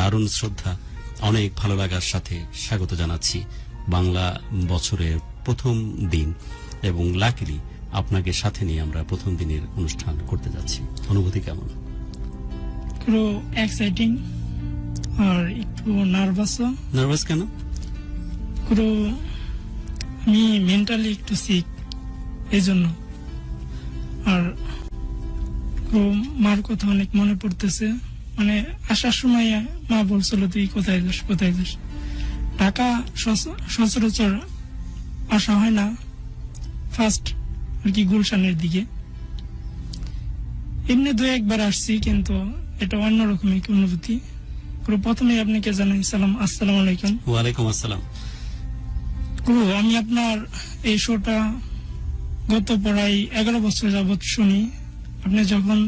দারুণ শ্রদ্ধা, অনেক ভালো লাগার সাথে স্বাগত জানাচ্ছি বাংলা বছরের প্রথম দিন, এবং লাকিলি আপনাকে সাথে নিয়ে আমরা প্রথম দিনের অনুষ্ঠান করতে যাচ্ছি। অনুভূতি কেমন? পুরো এক্সাইটিং আর একটু নার্ভাসও। নার্ভাস কেন? পুরো আমি মেন্টালি একটু সিক, এই জন্য। আর পুরো মার কথা অনেক মনে পড়তেছে। মানে আসার সময় মা বলছিল তুই কোথায় যাস কোথায় যাস। ঢাকা সচরাচর আসা হয় না, ফার্স্ট আর কি গুলশানের দিকে। এমনি দু একবার আসছি, কিন্তু এটা অন্যরকম এক অনুভূতি। পুরো প্রথমে আপনাকে জানাই আসসালামু আলাইকুম। ওয়ালাইকুম আসসালাম। গুরু, আমি আপনার এই শোটা গত প্রায় 11 বছর যাবৎ শুনি। আপনি যখন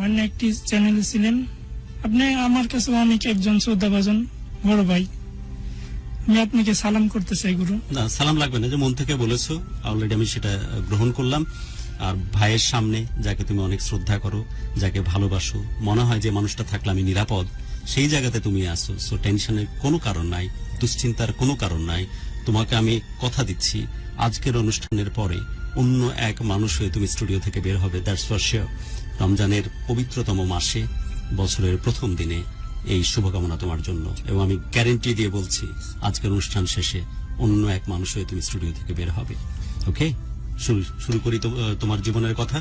অন্য একটি চ্যানেলে ছিলেন, আপনি আমার কাছে অনেক একজন শ্রদ্ধাভাজন বড় ভাই। আমি আপনাকে সালাম করতে চাই গুরু। না, সালাম লাগবে না, যে মন থেকে বলেছো অলরেডি আমি সেটা গ্রহণ করলাম। আর ভাইয়ের সামনে যাকে তুমি অনেক শ্রদ্ধা করো, যাকে ভালোবাসো, মনে হয় যে মানুষটা থাকলে আমি নিরাপদ, সেই জায়গাতে তুমি আসো। সো টেনশনের কোনো কারণ নাই, দুশ্চিন্তার কোনো কারণ নাই। তোমাকে আমি কথা দিচ্ছি, আজকের অনুষ্ঠানের পরে অন্য এক মানুষ হয়ে তুমি স্টুডিও থেকে বের হবে, দ্যাটস ফর শিওর। রমজানের পবিত্রতম মাসে, বছরের প্রথম দিনে এই শুভকামনা তোমার জন্য, এবং আমি গ্যারেন্টি দিয়ে বলছি আজকের অনুষ্ঠান শেষে অন্য এক মানুষ হয়ে তুমি স্টুডিও থেকে বের হবে। ওকে, শুরু করি তোমার জীবনের কথা।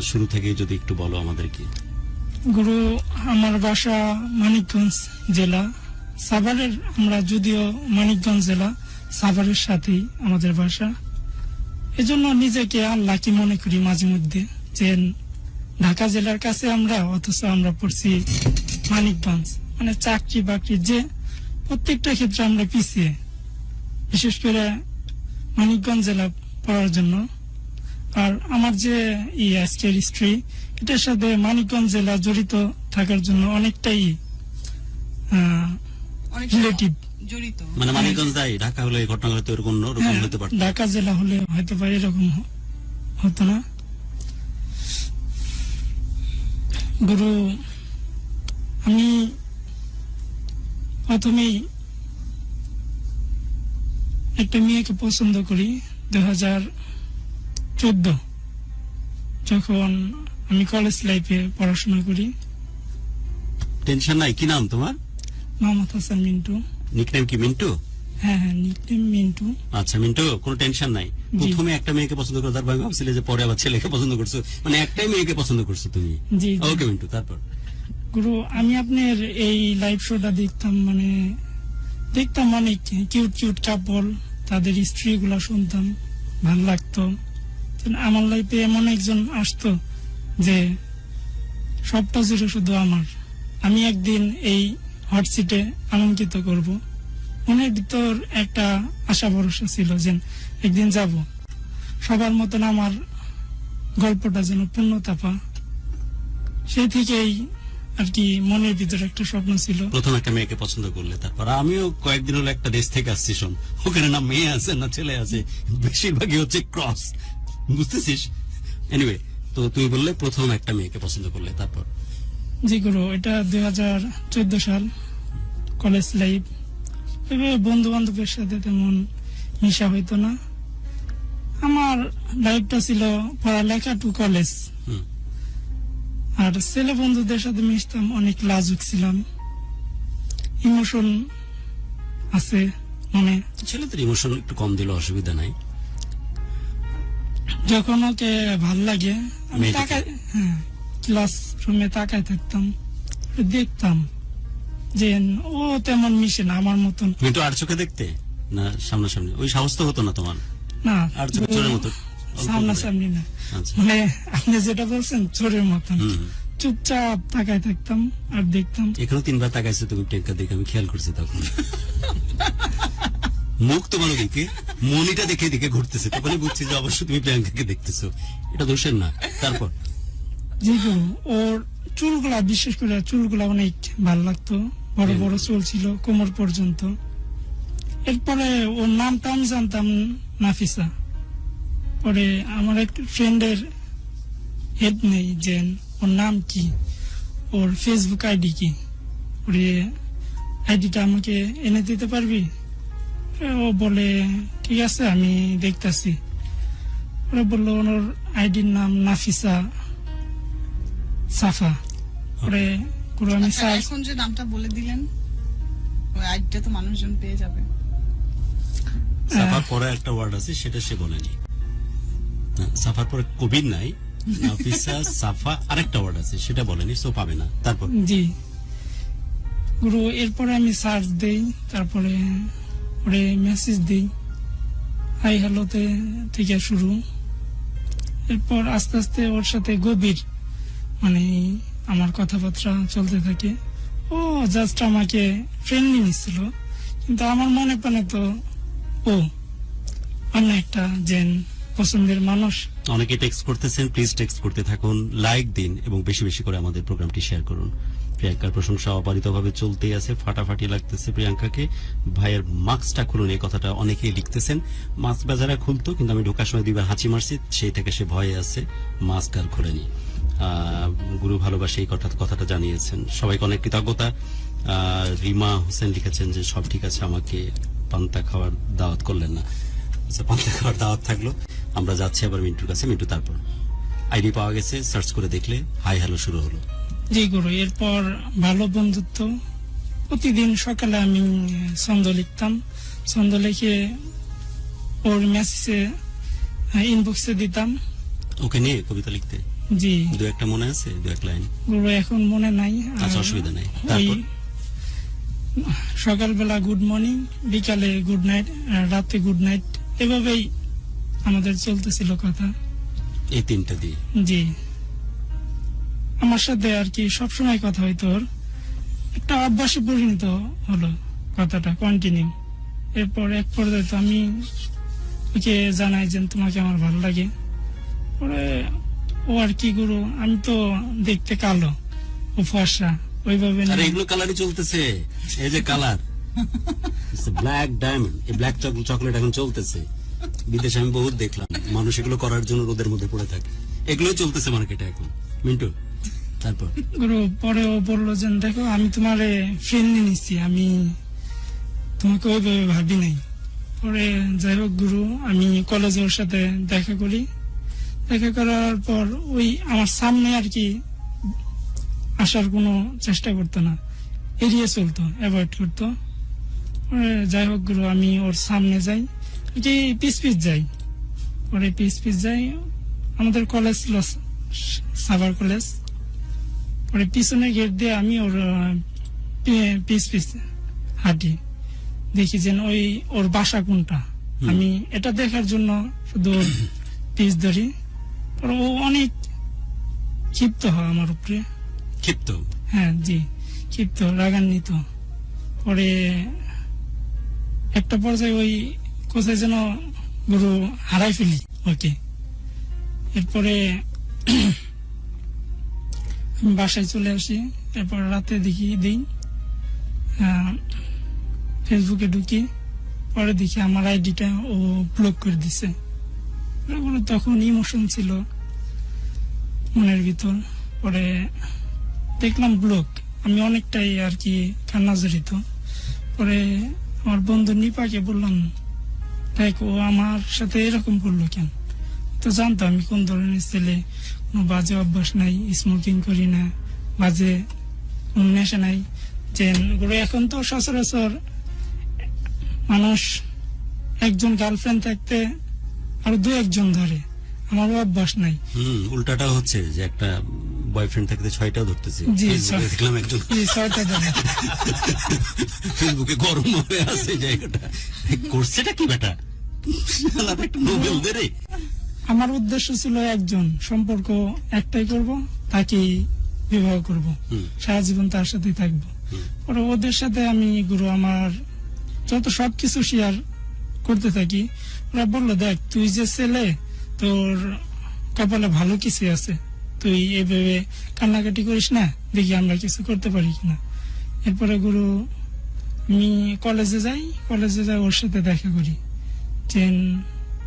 শুরু থেকে যদি একটু বলো আমাদেরকে। গুরু, আমার বাসা মানিকগঞ্জ জেলা সাভারের। আমরা যদিও মানিকগঞ্জ জেলা, সাভারের সাথেই আমাদের বাসা। এজন্য নিজেকে আল্লাহকে মনে করি মাঝে মধ্যে, যে ঢাকা জেলার কাছে আমরা, অথচ আমরা পড়ছি মানিকগঞ্জ। মানে চাকরি বাকরি যে প্রত্যেকটা ক্ষেত্রে আমরা পিছিয়ে, বিশেষ করে মানিকগঞ্জ জেলা পড়ার জন্য। আর আমার যে আজকের হিস্ট্রি, এটার সাথে মানিকগঞ্জ জেলা জড়িত থাকার জন্য অনেকটাই রিলেটিভ জড়িত। মানে মানিকগঞ্জ দায়ী, ঢাকা হলে এই ঘটনাগুলো তো এরকম অন্যরকম হতে পারত। ঢাকা জেলা হলে হয়তো বা এরকম হতো না। গুরু, আমি প্রথমেই একটা মেয়েকে পছন্দ করি 2014, যখন আমি কলেজ লাইফে পড়াশোনা করি। টেনশন নাই। কি নাম তোমার? মোহাম্মদ হাসান মিন্টু। নিকনেম কি মিন্টু? হ্যাঁ, নিকনেম মিন্টু। আচ্ছা মিন্টু, কোনো টেনশন নাই। প্রথমে একটা মেয়েকে পছন্দ করো, তারপর আমি ভাবছিলে যে পরে আবার ছেলেকে পছন্দ করছো, মানে একটাই মেয়েকে পছন্দ করছো তুমি? জি। ওকে মিন্টু, তারপর? গুরু, আমি আপনার এই লাইভ শোটা দেখতাম, দেখতাম অনেক কিউট কিউট কাপল, তাদের স্ত্রী গুলা শুনতাম, ভাল লাগতো। আমার লাইফে এমন একজন আসতো যে সবটা ছিল শুধু আমার। আমি একদিন এই হট সিটে আলঙ্কিত করব, মনের ভিতর একটা আশা ভরসা ছিল যে একদিন যাব, সবার মতন আমার গল্পটা যেন পূর্ণতা পা। সেই থেকেই আর কি মনের ভিতরে একটা স্বপ্ন ছিল। প্রথম একটা মেয়েকে পছন্দ করলে, তারপর? আমিও কয়েকদিন হলো একটা দেশ থেকে আসছি, শোন, ওখানে না মেয়ে আছে না ছেলে আছে, বেশিরভাগই হচ্ছে ক্রস, বুঝতেছিস? এনিওয়ে, তো তুমি বললে প্রথম একটা মেয়েকে পছন্দ করলে, তারপর? জি গুরু, এটা 2014 সাল, কলেজ লাইফ। বন্ধু বান্ধবের সাথে তেমন মিশা হইতো না। আমার লাইফটা ছিল পড়ালেখা টু কলেজ। আর ছেলে বন্ধুদের সাথে মিশতাম, অনেক লাজুক ছিলাম, ইমোশন আছে মনে। ছেলেদের ইমোশন একটু কম দিলে অসুবিধা নাই। যখন ওকে ভাল লাগে আমি ক্লাস রুমে তাকায় থাকতাম, দেখতাম যে ও তেমন মিশে না আমার মতন। কিন্তু আর চোখে দেখতে না সামনাসামনি ওই সাহস তো হতো না তোমার? না, আর চোরের মতো সামনাসামনি না, মানে আপনি যেটা বলছেন চোরের মতন চুপচাপ তাকায় থাকতাম আর দেখতাম। এখানে 3বার তাকাইছে তুমি টেক্কা দেখে, আমি খেয়াল করছি তখন। মুখ তোমার দিকে, মনিটা দেখে দেখে ঘুরতেছে, তখন বুঝছি যে অবশ্যই তুমি প্রিয়াঙ্কাকে দেখতেছো, এটা দোষের না। তারপর? জি গুরু, ওর চুলগুলা, বিশেষ করে চুলগুলা অনেক ভালো লাগতো, বড় বড় চুল ছিল কোমর পর্যন্ত। এরপরে ওর নামটা আমি জানতাম নাফিসা। পরে আমার এক ফ্রেন্ডের হেড নেই যে ওর নাম কি, ওর ফেসবুক আইডি কি, ওর আইডিটা আমাকে এনে দিতে পারবি? ও বলে ঠিক আছে আমি দেখতাছি। ওরা বললো ওর আইডির নাম নাফিসা সাফা। ওরে পুরো আমি আচ্ছা, সার্চ এখন যে নামটা বলে দিলেন ওই আইডিটা তো মানুষজন পেয়ে যাবে। সাফার পরে একটা ওয়ার্ড আছে সেটা সে বলেনি। না, সাফার পরে কবির নাই, নাফিসা সাফা আরেকটা ওয়ার্ড আছে সেটা বলেনি, সো পাবে না। তারপর জি গুরু, এরপরে আমি সার্চ দেই, তারপরে ওরে মেসেজ দিই, হাই হ্যালোতে থেকে শুরু। এরপর আস্তে আস্তে ওর সাথে গভীর মানে আমার কথাবার্তা চলতে থাকে। ও জাস্ট আমাকে ফ্রেন্ডলি নিচ্ছিল, কিন্তু আমার মনে প্রাণে তো ও অন্য একটা জেন পছন্দের মানুষ। অনেকে টেক্সট করতেছেন, প্লিজ টেক্সট করতে থাকুন, লাইক দিন এবং বেশি বেশি করে আমাদের প্রোগ্রামটি শেয়ার করুন। প্রিয়াঙ্কার প্রশংসা অবারিতভাবে চলতেই আছে, ফাটাফাটি লাগতেছে প্রিয়াঙ্কাকে। ভাইয়ের মাস্কটা খুলুন, এই কথাটা অনেকেই লিখতেছেন। মাস্ক বাজারে খুলতো, কিন্তু আমি ঢোকার সময় দুইবার হাঁচি মারছি, সেই থেকে সে ভয়ে আছে, মাস্ক আর খোলেনি। গুরু ভালোবাসে এই কথাটা জানিয়েছেন, সবাইকে অনেক কৃতজ্ঞতা। রিমা হোসেন লিখেছেন যে সব ঠিক আছে, আমাকে পান্তা খাওয়ার দাওয়াত করলেন না। আচ্ছা, পান্তা খাওয়ার দাওয়াত থাকলো। আমরা যাচ্ছি আবার মিন্টুর কাছে। মিন্টু, তারপর আইডি পাওয়া গেছে, সার্চ করে দেখলে হাই হ্যালো শুরু হলো। জি গুরু, এরপর ভালো বন্ধুত্ব। প্রতিদিন সকালে আমি ছন্দ লিখতাম, ছন্দ লিখে ওর মেসেজে ইনবক্সে দিতাম। ওকে নিয়ে কবিতা লিখতে জি দু একটা মনে আছে, দু এক লাইন? গুরু এখন মনে নাই। আর আচ্ছা, অসুবিধা নাই। ওই তারপর সকালবেলা গুড মর্নিং, বিকালে গুড নাইট, রাতে গুড নাইট, এভাবেই আমাদের চলতেছিল কথা। এই তিনটা দিয়ে জি আমার সাথে আর কি সবসময় কথা হইতো, ওর একটা অভ্যাসে পরিণত হলো কথাটা কন্টিনিউ। এরপর এক পর্যায়ে তো আমি ওকে জানাই যে তোমাকে আমার ভালো লাগে। পরে ও আর কি গুরু, আমি তো দেখতে কালো, ও ফর্সা, ওইভাবে আরে না- এগুলো কালারই চলতেছে। এই যে কালার ব্ল্যাক ডায়মন্ড, এই ব্ল্যাক চকলেট এখন চলতেছে বিদেশে, আমি বহুত দেখলাম মানুষ এগুলো করার জন্য রোদের মধ্যে পড়ে থাকে। এগুলোই চলতেছে মার্কেটে এখন। মিন্টু, তারপর গুরু পরে ও বললো যে দেখো আমি তোমার ফ্রেন্ডলি নিচ্ছি, আমি তোমাকে ওইভাবে ভাবি নাই। পরে যাই হোক গুরু, আমি কলেজে ওর সাথে দেখা করি। দেখা করার পর ওই আমার সামনে আর কি আসার কোনো চেষ্টা করতো না, এড়িয়ে চলতো, অ্যাভয়েড করতো। পরে যাই হোক গুরু, আমি ওর সামনে যাই, কি পিস পিস যাই। পরে পিস পিস যাই, আমাদের কলেজ ছিল সাভার কলেজ। পরে পিছনে গেট দিয়ে আমি ওর পিস পিস হাঁটি, দেখি যে ওই ওর বাসা কোনটা। আমি এটা দেখার জন্য শুধু ওর পিস ধরি। পরে ও অনেক ক্ষিপ্ত হয় আমার উপরে। ক্ষিপ্ত? হ্যাঁ জি, ক্ষিপ্ত, রাগান্বিত। পরে একটা পর্যায়ে ওই কোথায় যেন গুরু হারাই ফেলি ওকে। এরপরে আমি বাসায় চলে আসি। এরপর রাতে দেখি দিই ফেসবুকে ঢুকি, পরে দেখি আমার আইডিটা ও ব্লক করে দিছে। তখন ইমোশন ছিল মনের ভিতর। পরে দেখলাম ব্লক, আমি অনেকটাই আর কি কান্না জড়িত। পরে আমার বন্ধু নিপাকে বললাম, দেখ ও আমার সাথে এরকম করলো কেন? তো জানতো আমি কোন ধরনের ছেলে, কোনো বাজে অভ্যাস নাই, স্মোকিং করি না, বাজে কোনো নেশা নাই। যে এখন তো সচরাচর মানুষ একজন গার্লফ্রেন্ড থাকতে আরো দু একজন ধরে, আমারও অভ্যাস নাই। উল্টাটা হচ্ছে যে একটা বয়ফ্রেন্ড থাকতে 6টাও ধরতেছে। জি, ফেসবুকে দেখলাম একজন এই 6টা ধরে। ফেসবুকে গরম হয়ে আছে জায়গাটা, করছেটা কি বেটা? শালার একটা নোবেল দে রে। আমার উদ্দেশ্য ছিল একজন, সম্পর্ক একটাই করব, তাকে বিবাহ করব, সারা জীবন তার সাথে থাকবো। পরে ওদের সাথে আমি গুরু আমার যত সবকিছু শেয়ার করতে থাকি। ওরা বললো, দেখ তুই যে ছেলে, তোর কপালে ভালো কিছু আছে, তুই এভাবে কান্নাকাটি করিস না, দেখি আমরা কিছু করতে পারি কিনা। এরপরে গুরু আমি কলেজে যাই ওর সাথে দেখা করি যে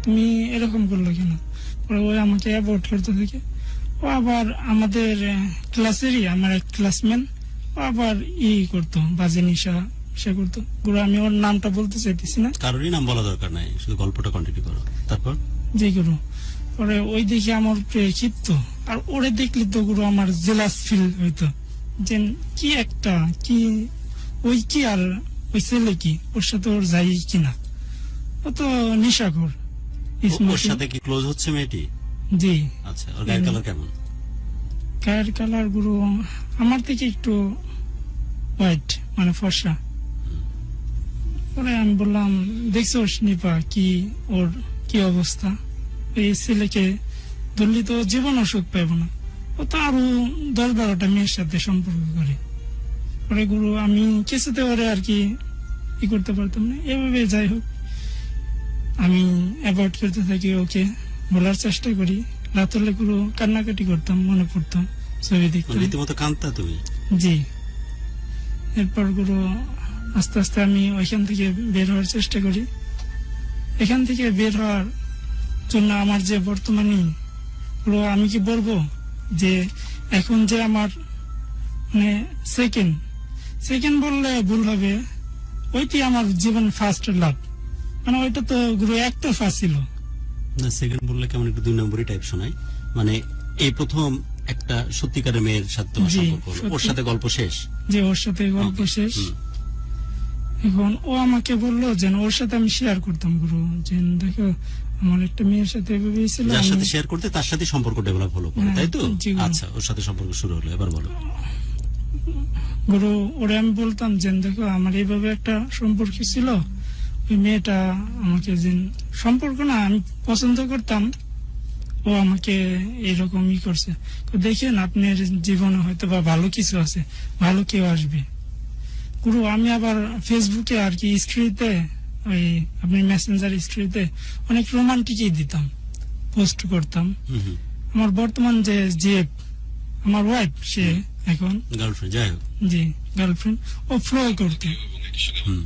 তুমি এরকম করলো কেন। পরে ওই আমাকে অ্যাভয়েড করতে থাকে। ও ও আবার আমাদের ক্লাসেরই আমার এক ক্লাসমেট, ও আবার করতো বাজে নিশা সে করতো। গুরু আমি ওর নামটা বলতে চাইতেছি না। কারোরই নাম বলা দরকার নাই, শুধু গল্পটা কন্টিনিউ করো। তারপর জি গুরু, পরে ওই দেখে আমার উপরে ক্ষিপ্ত, আর ওরে দেখলে তো গুরু আমার জেলাস ফিল হইতো, যে কি একটা কি ওই কি আর ওই ছেলে কি, ওর সাথে ওর যাই কিনা, ও তো নেশাখোর। ওর সাথে কি ক্লোজ হচ্ছে মেয়েটি? জি। আচ্ছা, ওর গায়ের কালার কেমন? গায়ের কালার গুরু আমার থেকে একটু হোয়াইট, মানে ফর্সা। পরে আমি বললাম, দেখছো নিপা কি ওর কি অবস্থা, এই ছেলেকে ধরলি তো জীবন সুখ পাইব না, ও তো আরো 10-12টা মেয়ের সাথে সম্পর্ক করে। পরে গুরু আমি কিছুতে ওরে আর কি করতে পারতাম না, এভাবে যাই হোক আমি অ্যাভয়েড করতে থাকি, ওকে বলার চেষ্টা করি। রাত হলে গুরু কান্নাকাটি করতাম, মনে পড়তো, ছবি দেখতাম। রীতিমতো কাঁদতা তুমি? জি। এরপর গুরু আস্তে আস্তে আমি ওইখান থেকে বের হওয়ার চেষ্টা করি। এখান থেকে বের হওয়ার জন্য আমার যে বর্তমানে গুরু, আমি কি বলবো যে এখন যে আমার মানে সেকেন্ড বললে ভুল হবে, ওইটি আমার জীবন ফার্স্ট লাভ, মানে ওইটা তো গুরু একটা ফার্স্ট ছিল না। সেকেন্ড বললে কেমন একটু 2 নম্বরই টাইপ শোনায়। মানে এই প্রথম একটা সত্যিকারের মেয়ের সাথে তোমার জি, সম্পর্ক হলো, ওর সত্যি। সাথে গল্প শেষ। যে ওর সাথে গল্প Okay, শেষ। হুম। এখন ও আমাকে বললো যে ওর সাথে আমি শেয়ার করতাম গুরু, যে দেখো আমার একটা মেয়ের সাথে এভাবেই ছিল। যার সাথে আমি- শেয়ার করতে তার সাথে সম্পর্ক ডেভেলপ হলো পরে, হ্যাঁ, তাই তো? জি, গুরু। আচ্ছা, ওর সাথে সম্পর্ক শুরু হলো, এবার বলো। গুরু ওরে আমি বলতাম যে দেখো আমার এইভাবে একটা সম্পর্ক ছিল, ওই মেয়েটা আমাকে যে সম্পর্ক না আমি পছন্দ করতাম, ও আমাকে এরকমই করছে। তো দেখেন আপনার জীবনে হয়তো বা ভালো কিছু আছে, ভালো কেউ আসবে। গুরু আমি আবার ফেসবুকে আর কি স্ট্রিতে, ওই আপনি মেসেঞ্জার স্ট্রিতে অনেক রোমান্টিকই দিতাম, পোস্ট করতাম। হুম হুম। আমার বর্তমান যে আমার ওয়াইফ, সে এখন গার্লফ্রেন্ড, যাই হোক। জি গার্লফ্রেন্ড, ও হুম।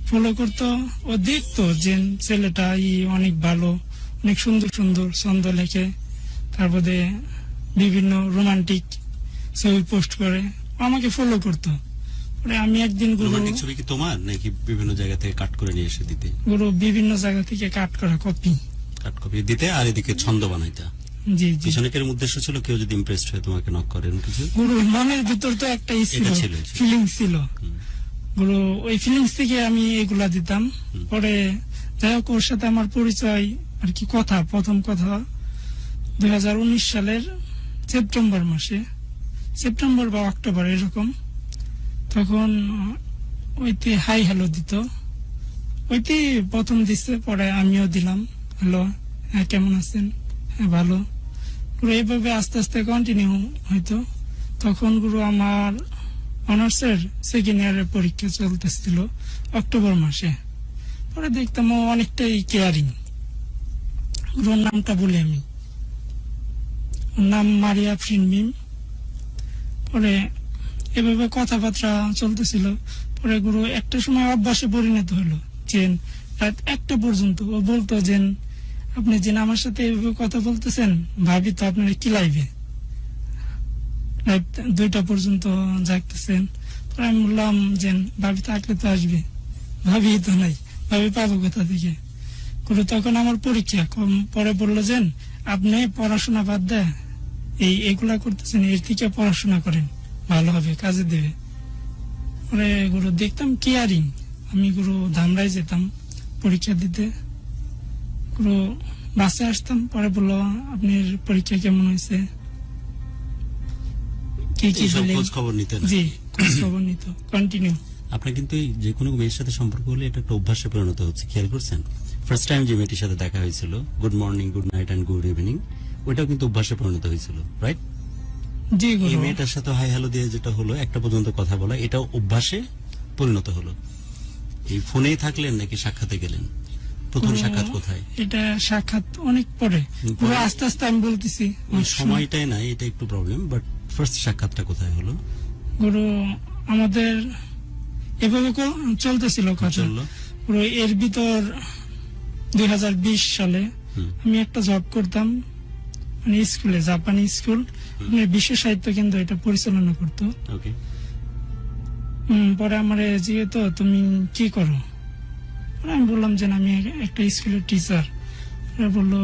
ফলো করতো, ও দেখতো যে ছেলেটা অনেক ভালো, অনেক সুন্দর সুন্দর ছন্দ লেখে, তারপরে বিভিন্ন রোমান্টিক ছবি পোস্ট করে, ও আমাকে ফলো করতো। পরে আমি একদিন রোমান্টিক ছবি কি তোমার নাকি বিভিন্ন জায়গা থেকে কাট করে নিয়ে এসে দিতে? গুরু বিভিন্ন জায়গা থেকে কাট করা কপি। কাট কপি দিতে, আর এদিকে ছন্দ বানাইতা। জি জি পিছনে কের উদ্দেশ্য ছিল কেউ যদি ইমপ্রেসড হয়ে তোমাকে নক করে, এরকম কিছু? গুরু মনের ভিতর তো একটা ছিল, এটা ছিল। ফিলিংস ছিল হুম। গুরু, ওই ফিলিংস থেকে আমি এগুলা দিতাম। হুম। পরে যাই হোক ওর সাথে আমার পরিচয় আর কি, প্রথম কথা 2019 সালের সেপ্টেম্বর মাসে, সেপ্টেম্বর বা অক্টোবর এরকম। তখন ওইতে হাই হ্যালো দিত, ওইতে প্রথম দিচ্ছে, পরে আমিও দিলাম হ্যালো, হ্যাঁ কেমন আছেন, হ্যাঁ ভালো। গুরু এইভাবে আস্তে আস্তে কন্টিনিউ হইতো। তখন গুরু আমার অনার্সের সেকেন্ড ইয়ারের পরীক্ষা চলতেছিল অক্টোবর মাসে। পরে দেখতাম ও অনেকটাই কেয়ারিং। ওর নামটা বলি আমি, ওর নাম মারিয়া ফ্রিনমিম। পরে এভাবে কথাবার্তা চলতেছিল। পরে গুরু একটা সময় অভ্যাসে পরিণত হলো, যে রাত 1টা পর্যন্ত ও বলতো যে আপনি যে আমার সাথে এভাবে কথা বলতেছেন, ভাবি তো আপনার কি লাইবে, রাত 2টা পর্যন্ত জাগতেছেন। পরে আমি বললাম যে ভাবি থাকলে তো আসবে, ভাবি তো নাই, ভাবি পাবো কোথা থেকে। গুরু তখন আমার পরীক্ষা কম, পরে বললো যে আপনি পড়াশোনা বাদ দেয় এগুলা করতেছেন, এর থেকে পড়াশোনা করেন, ভালো হবে, কাজে দেবে। পরে গুরু দেখতাম কেয়ারিং, আমি গুরু ধামরাই যেতাম পরীক্ষা দিতে। গুরু বাসে আসতাম, পরে বললো আপনার পরীক্ষা কেমন হয়েছে, কি কি এইসব দিলেন। খোঁজ খবর নিতে না? জি খোঁজ খবর নিত কন্টিনিউ। আপনার কিন্তু এই যে কোনো মেয়ের সাথে সম্পর্ক হলে এটা একটা অভ্যাসে পরিণত হচ্ছে, খেয়াল করছেন? ফার্স্ট টাইম যে মেয়েটির সাথে দেখা হয়েছিল, good morning, good night and good evening, ওইটাও কিন্তু অভ্যাসে পরিণত হয়েছিল, রাইট? জি এই গুরু মেয়েটার সাথে হাই হ্যালো দিয়ে যেটা হলো, একটা পর্যন্ত কথা বলা, এটাও অভ্যাসে পরিণত হলো। এই ফোনেই থাকলেন নাকি সাক্ষাতে গেলেন? প্রথম সাক্ষাৎ কোথায়? এটা সাক্ষাৎ অনেক পরে, পুরো আস্তে আস্তে আমি বলতেছি। ওই সময়টাই নাই, এটা একটু প্রবলেম, বাট ফার্স্ট সাক্ষাৎটা কোথায় হলো? গুরু আমাদের এভাবে চলতেছিল কথা। চললো। পুরো এর ভিতর 2020 সালে হুম। আমি একটা জব করতাম, মানে স্কুলে, জাপানি স্কুল, মানে বিশ্ব সাহিত্য কেন্দ্র এটা পরিচালনা করতো। ওকে। পরে আমার যেহেতু তুমি কি করো, পরে আমি বললাম যে আমি একটা স্কুলের টিচার। ওরা বললো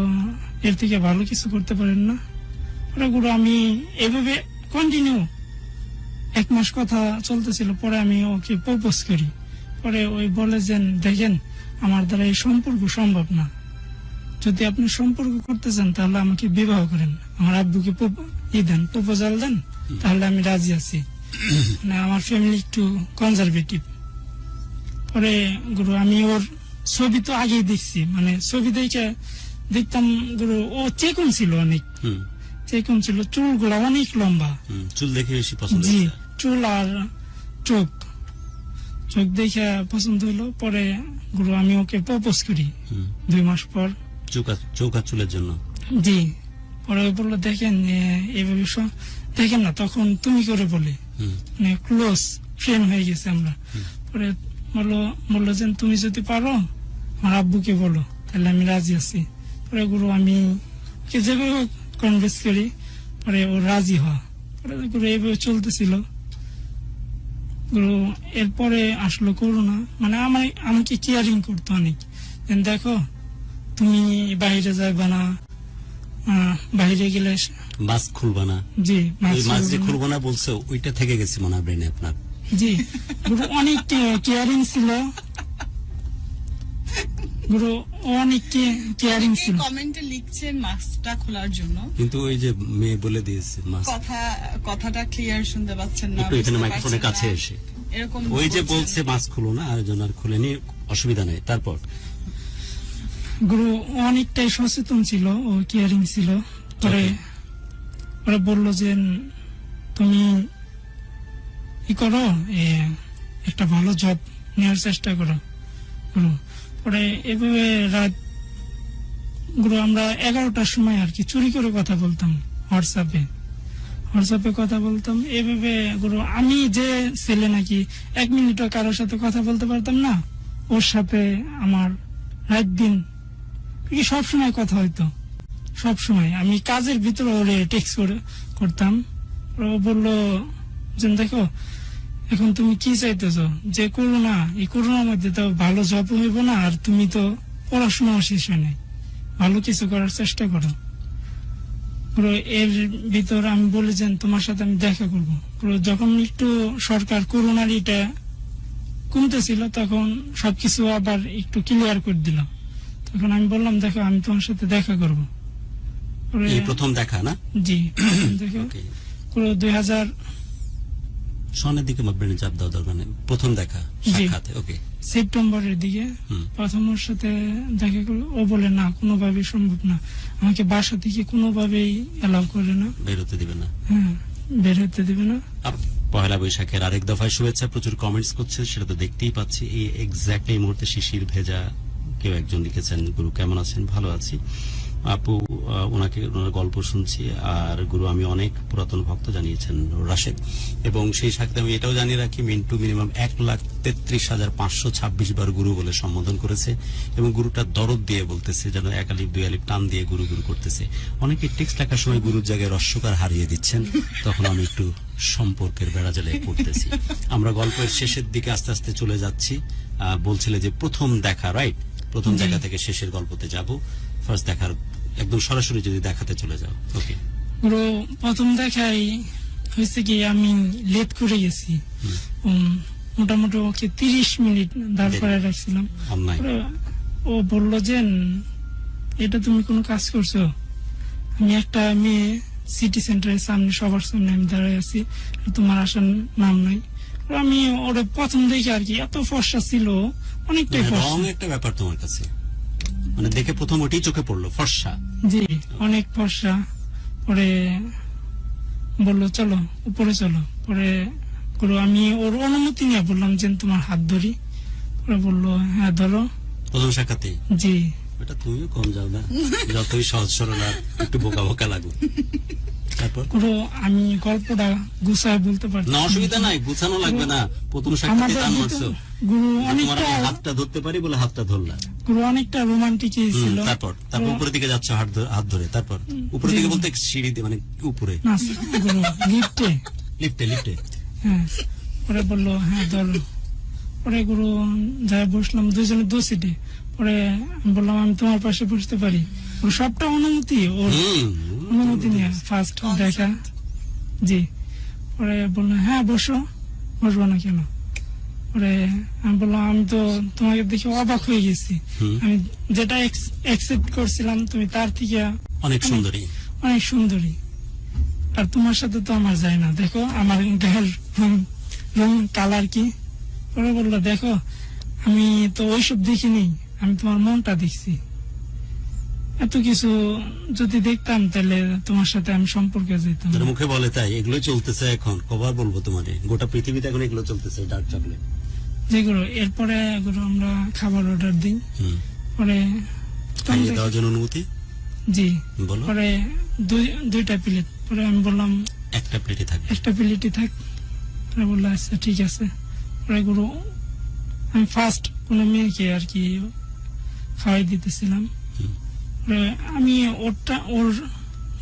এর থেকে ভালো কিছু করতে পারেন না। পরে গুরু আমি এভাবে কন্টিনিউ 1 মাস কথা চলতেছিল। পরে আমি ওকে প্রপোজ করি। পরে ওই বলে যে দেখেন আমার দ্বারা এই সম্পর্ক সম্ভব না, যদি আপনি সম্পর্ক করতে চান তাহলে আমাকে বিবাহ করেন, আমার আব্বুকে দেন, প্রপোজাল দেন, তাহলে আমি রাজি আছি। মানে আমার ফ্যামিলি একটু কনজারভেটিভ। পরে গুরু আমি ওর ছবি তো আগেই দেখছি, মানে ছবি দেখে দেখতাম গুরু ও চেকন ছিল, অনেক চেকন ছিল, চুলগুলা অনেক লম্বা। চুল দেখে বেশি পছন্দ জি, হয়েছে। চুল আর চোখ দেখে পছন্দ হলো। পরে গুরু আমি ওকে প্রপোজ করি 2 মাস পর। চোখ আর চুলের জন্য? জি। পরে বললো দেখেন এইভাবে দেখেন না, তখন তুমি করে বলে, মানে ক্লোজ ফ্রেন্ড হয়ে গেছে আমরা। পরে বললো যে তুমি যদি পারো আমার আব্বুকে বলো, তাহলে আমি রাজি আছি। পরে গুরু আমি ওকে যেভাবে কনভিন্স করি, পরে ও রাজি হওয়া। পরে গুরু এইভাবে চলতেছিল। গুরু এরপরে আসলো করোনা, মানে আমাকে কেয়ারিং করতো অনেক। দেখো তুমি বাইরে যাইবা না, বাইরে গেলে মাস্ক খুলবা না। জি, মাস্ক যে খুলবো না বলছে, ওইটা থেকে গেছে মনে হয় ব্রেনে আপনার। জি, গুরু অনেক কেয়ারিং ছিল। গুরু অনেক কেয়ারিং ছিল। কমেন্টে লিখছেন মাস্কটা খোলার জন্য, কিন্তু ওই যে মেয়ে বলে দিয়েছে মাস্ক। কথাটা ক্লিয়ার শুনতে পাচ্ছেন না, একটু এখানে মাইক্রোফোনের কাছে এসে এরকম ওই যে বলছে মাস্ক খুলো না, আর জন্য আর খুলেনি, অসুবিধা নেই। তারপর গুরু অনেকটাই সচেতন ছিল, ও কেয়ারিং ছিল। পরে ওরা বললো যে তুমি ই করো, একটা ভালো জব নেওয়ার চেষ্টা করো। পরে এভাবে রাত গুরু আমরা 11টার সময় আর কি চুরি করে কথা বলতাম, হোয়াটসঅ্যাপে কথা বলতাম। এভাবে গুরু আমি যে ছেলে নাকি 1 মিনিটও কারোর সাথে কথা বলতে পারতাম না, ওর সাথে আমার রাত দিন সবসময় কথা হইতো। সবসময় আমি কাজের ভিতরে ওরে টেক্সট করতাম। ও বললো যে দেখো এখন তুমি কি চাইতেছো, যে করোনা, এই করোনার মধ্যে তো ভালো জব হইব না, আর তুমি তো পড়াশোনা শেষ হয় নাই, ভালো কিছু করার চেষ্টা করো। এর ভিতর আমি বলি যে তোমার সাথে আমি দেখা করবো। যখন একটু সরকার করোনার এটা কমতেছিল, তখন সবকিছু আবার একটু ক্লিয়ার করে দিল। তখন আমি বললাম দেখো আমি তোমার সাথে দেখা করবো। প্রথম দেখা না? জি, দেখো 2000 সনের দিকে ব্রেনে চাপ দাও দরকার নেই। প্রথম দেখা সাক্ষাতে, ওকে, সেপ্টেম্বরের দিকে প্রথম ওর সাথে দেখা করলো। ও বলে না, কোনোভাবেই সম্ভব না, আমাকে বাসা থেকে কোনোভাবেই এলাও করে না, বেরোতে দিবে না। হ্যাঁ, বের হতে দিবে না। পহেলা বৈশাখের আরেক দফায় শুভেচ্ছা, প্রচুর কমেন্টস করছে, সেটা তো দেখতেই পাচ্ছি। এই এক্স্যাক্টলি এই মুহূর্তে শিশির ভেজা কেউ একজন লিখেছেন, গুরু কেমন আছেন? ভালো আছি আপু, ওনার গল্প শুনছি। আর গুরু আমি অনেক পুরাতন ভক্ত, জানিয়েছেন রাশেদ। এবং সেই সাথে আমি এটাও জানিয়ে রাখি, মিন্টু মিনিমাম 1,33,526 বার গুরু বলে সম্বোধন করেছে, এবং গুরুটা দরদ দিয়ে বলতেছে, যেন 1 আলিফ 2 আলিফ টান দিয়ে গুরু গুরু করতেছে। অনেকে টেক্সট লেখার সময় গুরুর জায়গায় রস্যকার হারিয়ে দিচ্ছেন, তখন আমি একটু সম্পর্কের বেড়াজালে পড়তেছি। আমরা গল্পের শেষের দিকে আস্তে আস্তে চলে যাচ্ছি। বলছিলে যে প্রথম দেখা, রাইট? প্রথম জায়গা থেকে শেষের গল্পতে যাব। ফার্স্ট দেখার একদম সরাসরি যদি দেখাতে চলে যাও। ওকে, প্রথম দেখাই হয়েছে কি, আমি লেট করে গেছি, মোটামুটি ওকে 30 মিনিট দাঁড় করে রাখছিলাম। ও বললো যে এটা তুমি কোনো কাজ করছো? আমি একটা মেয়ে সিটি সেন্টারের সামনে, সবার সামনে আমি দাঁড়ায় আছি, তোমার আসার নাম নাই। আমি ওরা প্রথম দেখে আর কি, এত ফর্সা ছিল, অনেকটাই ফর্সা। একটা ব্যাপার তোমার কাছে, মানে দেখে প্রথম ওটাই চোখে পড়লো, ফর্সা। জি, অনেক ফর্সা। পরে বললো চলো উপরে চলো। পরে আমি ওর অনুমতি নিয়ে বললাম যে তোমার হাত ধরি। পরে বললো হ্যাঁ ধরো। প্রথম সাক্ষাতে? জি। এটা তুমিও কম যাও না, যতই সহজ সরল আর একটু বোকা বোকা লাগো। তারপর আমি গল্পটা গুছায় বলতে পারি না, অসুবিধা নাই, গুছানো লাগবে না। প্রথম সাক্ষাতে টান মারছো, গুরু তোমার হাতটা ধরতে পারি বলে হাতটা ধরলাম। গুরু অনেকটা রোমান্টিকই ছিল। তারপর উপরের দিকে যাচ্ছ হাত ধরে, তারপর উপরের দিকে বলতে সিঁড়িতে মানে উপরে না গুরু লিফটে। লিফটে হ্যাঁ, পরে বললো হ্যাঁ ধরো। পরে গুরু যাই বসলাম দুইজনে 2 সিটে। পরে আমি বললাম আমি তোমার পাশে বসতে পারি। ওর সবটা অনুমতি, ওর অনুমতি নিয়ে ফার্স্ট দেখা। জি, পরে বললো হ্যাঁ বসো, বসবো না কেন? পরে আমি বললাম আমি তো তোমাকে দেখে অবাক হয়ে গেছি, আমি যেটা একসেপ্ট করছিলাম তুমি তার থেকে অনেক সুন্দরী, অনেক সুন্দরী। আর তোমার সাথে তো আমার যায় না, দেখো আমার গায়ের রং কালার কি। পরে বললো দেখো আমি তো ওইসব দেখিনি, আমি তোমার মনটা দেখছি। এত কিছু যদি দেখতাম তাহলে তোমার সাথে আমি সম্পর্কে যেতাম। যারা মুখে বলে তাই, এগুলো চলতেছে এখন। কবার বলবো তোমারে, গোটা পৃথিবীতে এখন এগুলো চলতেছে, ডার্ক চকলেট যেগুলো। এরপরে গুরু আমরা খাবার অর্ডার দিই। পরে খাইয়ে দেওয়ার জন্য অনুমতি। জি, বলো। পরে দুইটা প্লেট। পরে আমি বললাম একটা প্লেটে থাকবে, একটা প্লেটই থাক। পরে বললো আচ্ছা ঠিক আছে। পরে গুরু আমি ফার্স্ট কোনো মেয়েকে আর কি খাওয়াই দিতেছিলাম। পরে আমি ওর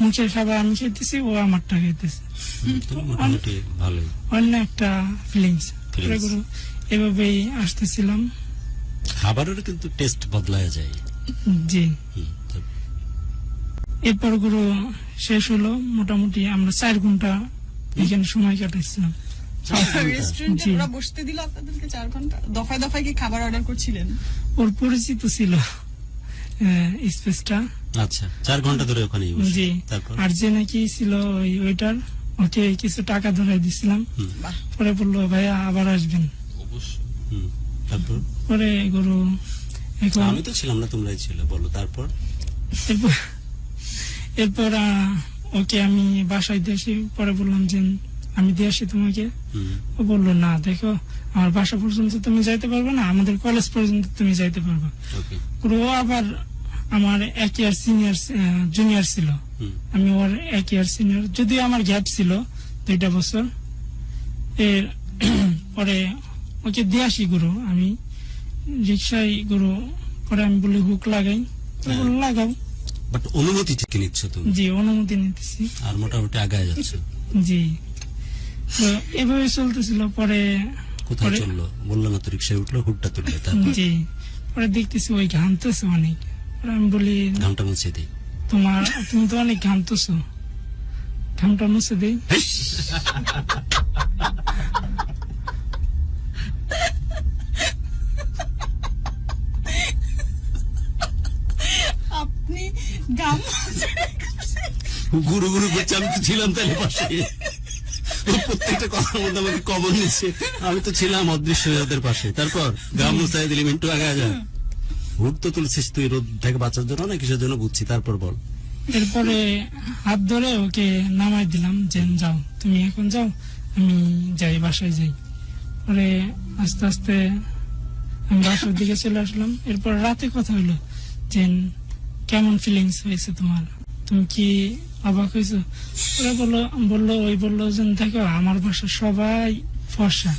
মুখের খাবার আমি খেতেছি, ও আমারটা খেতেছে। মোটামুটি ভালোই অন্য একটা ফিলিংস। পরে গুরু এভাবেই আসতেছিলাম। খাবারের কিন্তু টেস্ট বদলায় যায়। জি, এরপর গুরু শেষ হলো। মোটামুটি আমরা 4 ঘন্টা এখানে সময় কাটাইছিলাম। রেস্টুরেন্টে জি। ওরা বসতে দিল আপনাদেরকে 4 ঘন্টা? দফায় দফায় কি খাবার অর্ডার করছিলেন? ওর পরিচিত ছিল স্পেসটা। আচ্ছা, 4 ঘন্টা ধরে ওখানে জি, তারপর আর যে নাকি ছিল ওই ওয়েটার, ওকে কিছু টাকা ধরাই দিছিলাম। বাহ, পরে বললো ভাইয়া আবার আসবেন। তারপর পরে গুরু এখন আমি তো ছিলাম না, তোমরাই ছিল, বলো তারপর। এরপর ওকে আমি বাসায় দিয়ে আসি। পরে বললাম যে আমি দিয়ে আসি তোমাকে। ও বললো না দেখো আমার বাসা পর্যন্ত তুমি যাইতে পারবে না, আমাদের কলেজ পর্যন্ত তুমি যাইতে পারবে। ওকে, ও আবার আমার 1 ইয়ার সিনিয়র জুনিয়র ছিল, আমি ওর 1 ইয়ার সিনিয়র, যদিও আমার গ্যাপ ছিল 2টা বছর। এর পরে ওকে দিয়ে আসি গুরু আমি রিক্সায় গুরু। পরে আমি বলি হুক লাগাই, তো বললো, লাগাও। বাট অনুমতি ঠিক নিচ্ছ তুমি, জি, অনুমতি নিতেছি। আর মোটামুটি আগায় যাচ্ছ। জি, তো এভাবে চলতেছিল। পরে কোথায় চললো বললো না তো, রিক্সায় উঠলো, হুডটা তুললো, তারপর জি, পরে দেখতেছি ওই ঘামতেছে অনেক। পরে আমি বলি ঘামটা মুছে দিই। তুমি তো অনেক ঘামতেছো, ঘামটা মুছে দিই। আপনি গাম গুরু গুরু করছে, আমি তো ছিলাম তাহলে পাশে। ও প্রত্যেকটা কথার মধ্যে আমাকে কমন নিচ্ছে, আমি তো ছিলাম অদৃশ্য ওদের পাশে। তারপর গাম মুছাই দিলি, মিন্টু আগে যা। হুড তো তুলছিস তুই রোদ থেকে বাঁচার জন্য না কিসের জন্য বুঝছি। তারপর বল। এরপরে হাত ধরে ওকে নামাই দিলাম যে যাও তুমি এখন যাও, আমি যাই বাসায় যাই। পরে আস্তে আস্তে আমি বাসার দিকে চলে আসলাম। এরপর রাতে কথা হলো যে কেমন ফিলিংস হয়েছে তোমার, তুমি কি অবাক হয়েছো? ওরা বললো যে দেখো আমার বাসা সবাই ফর্সা,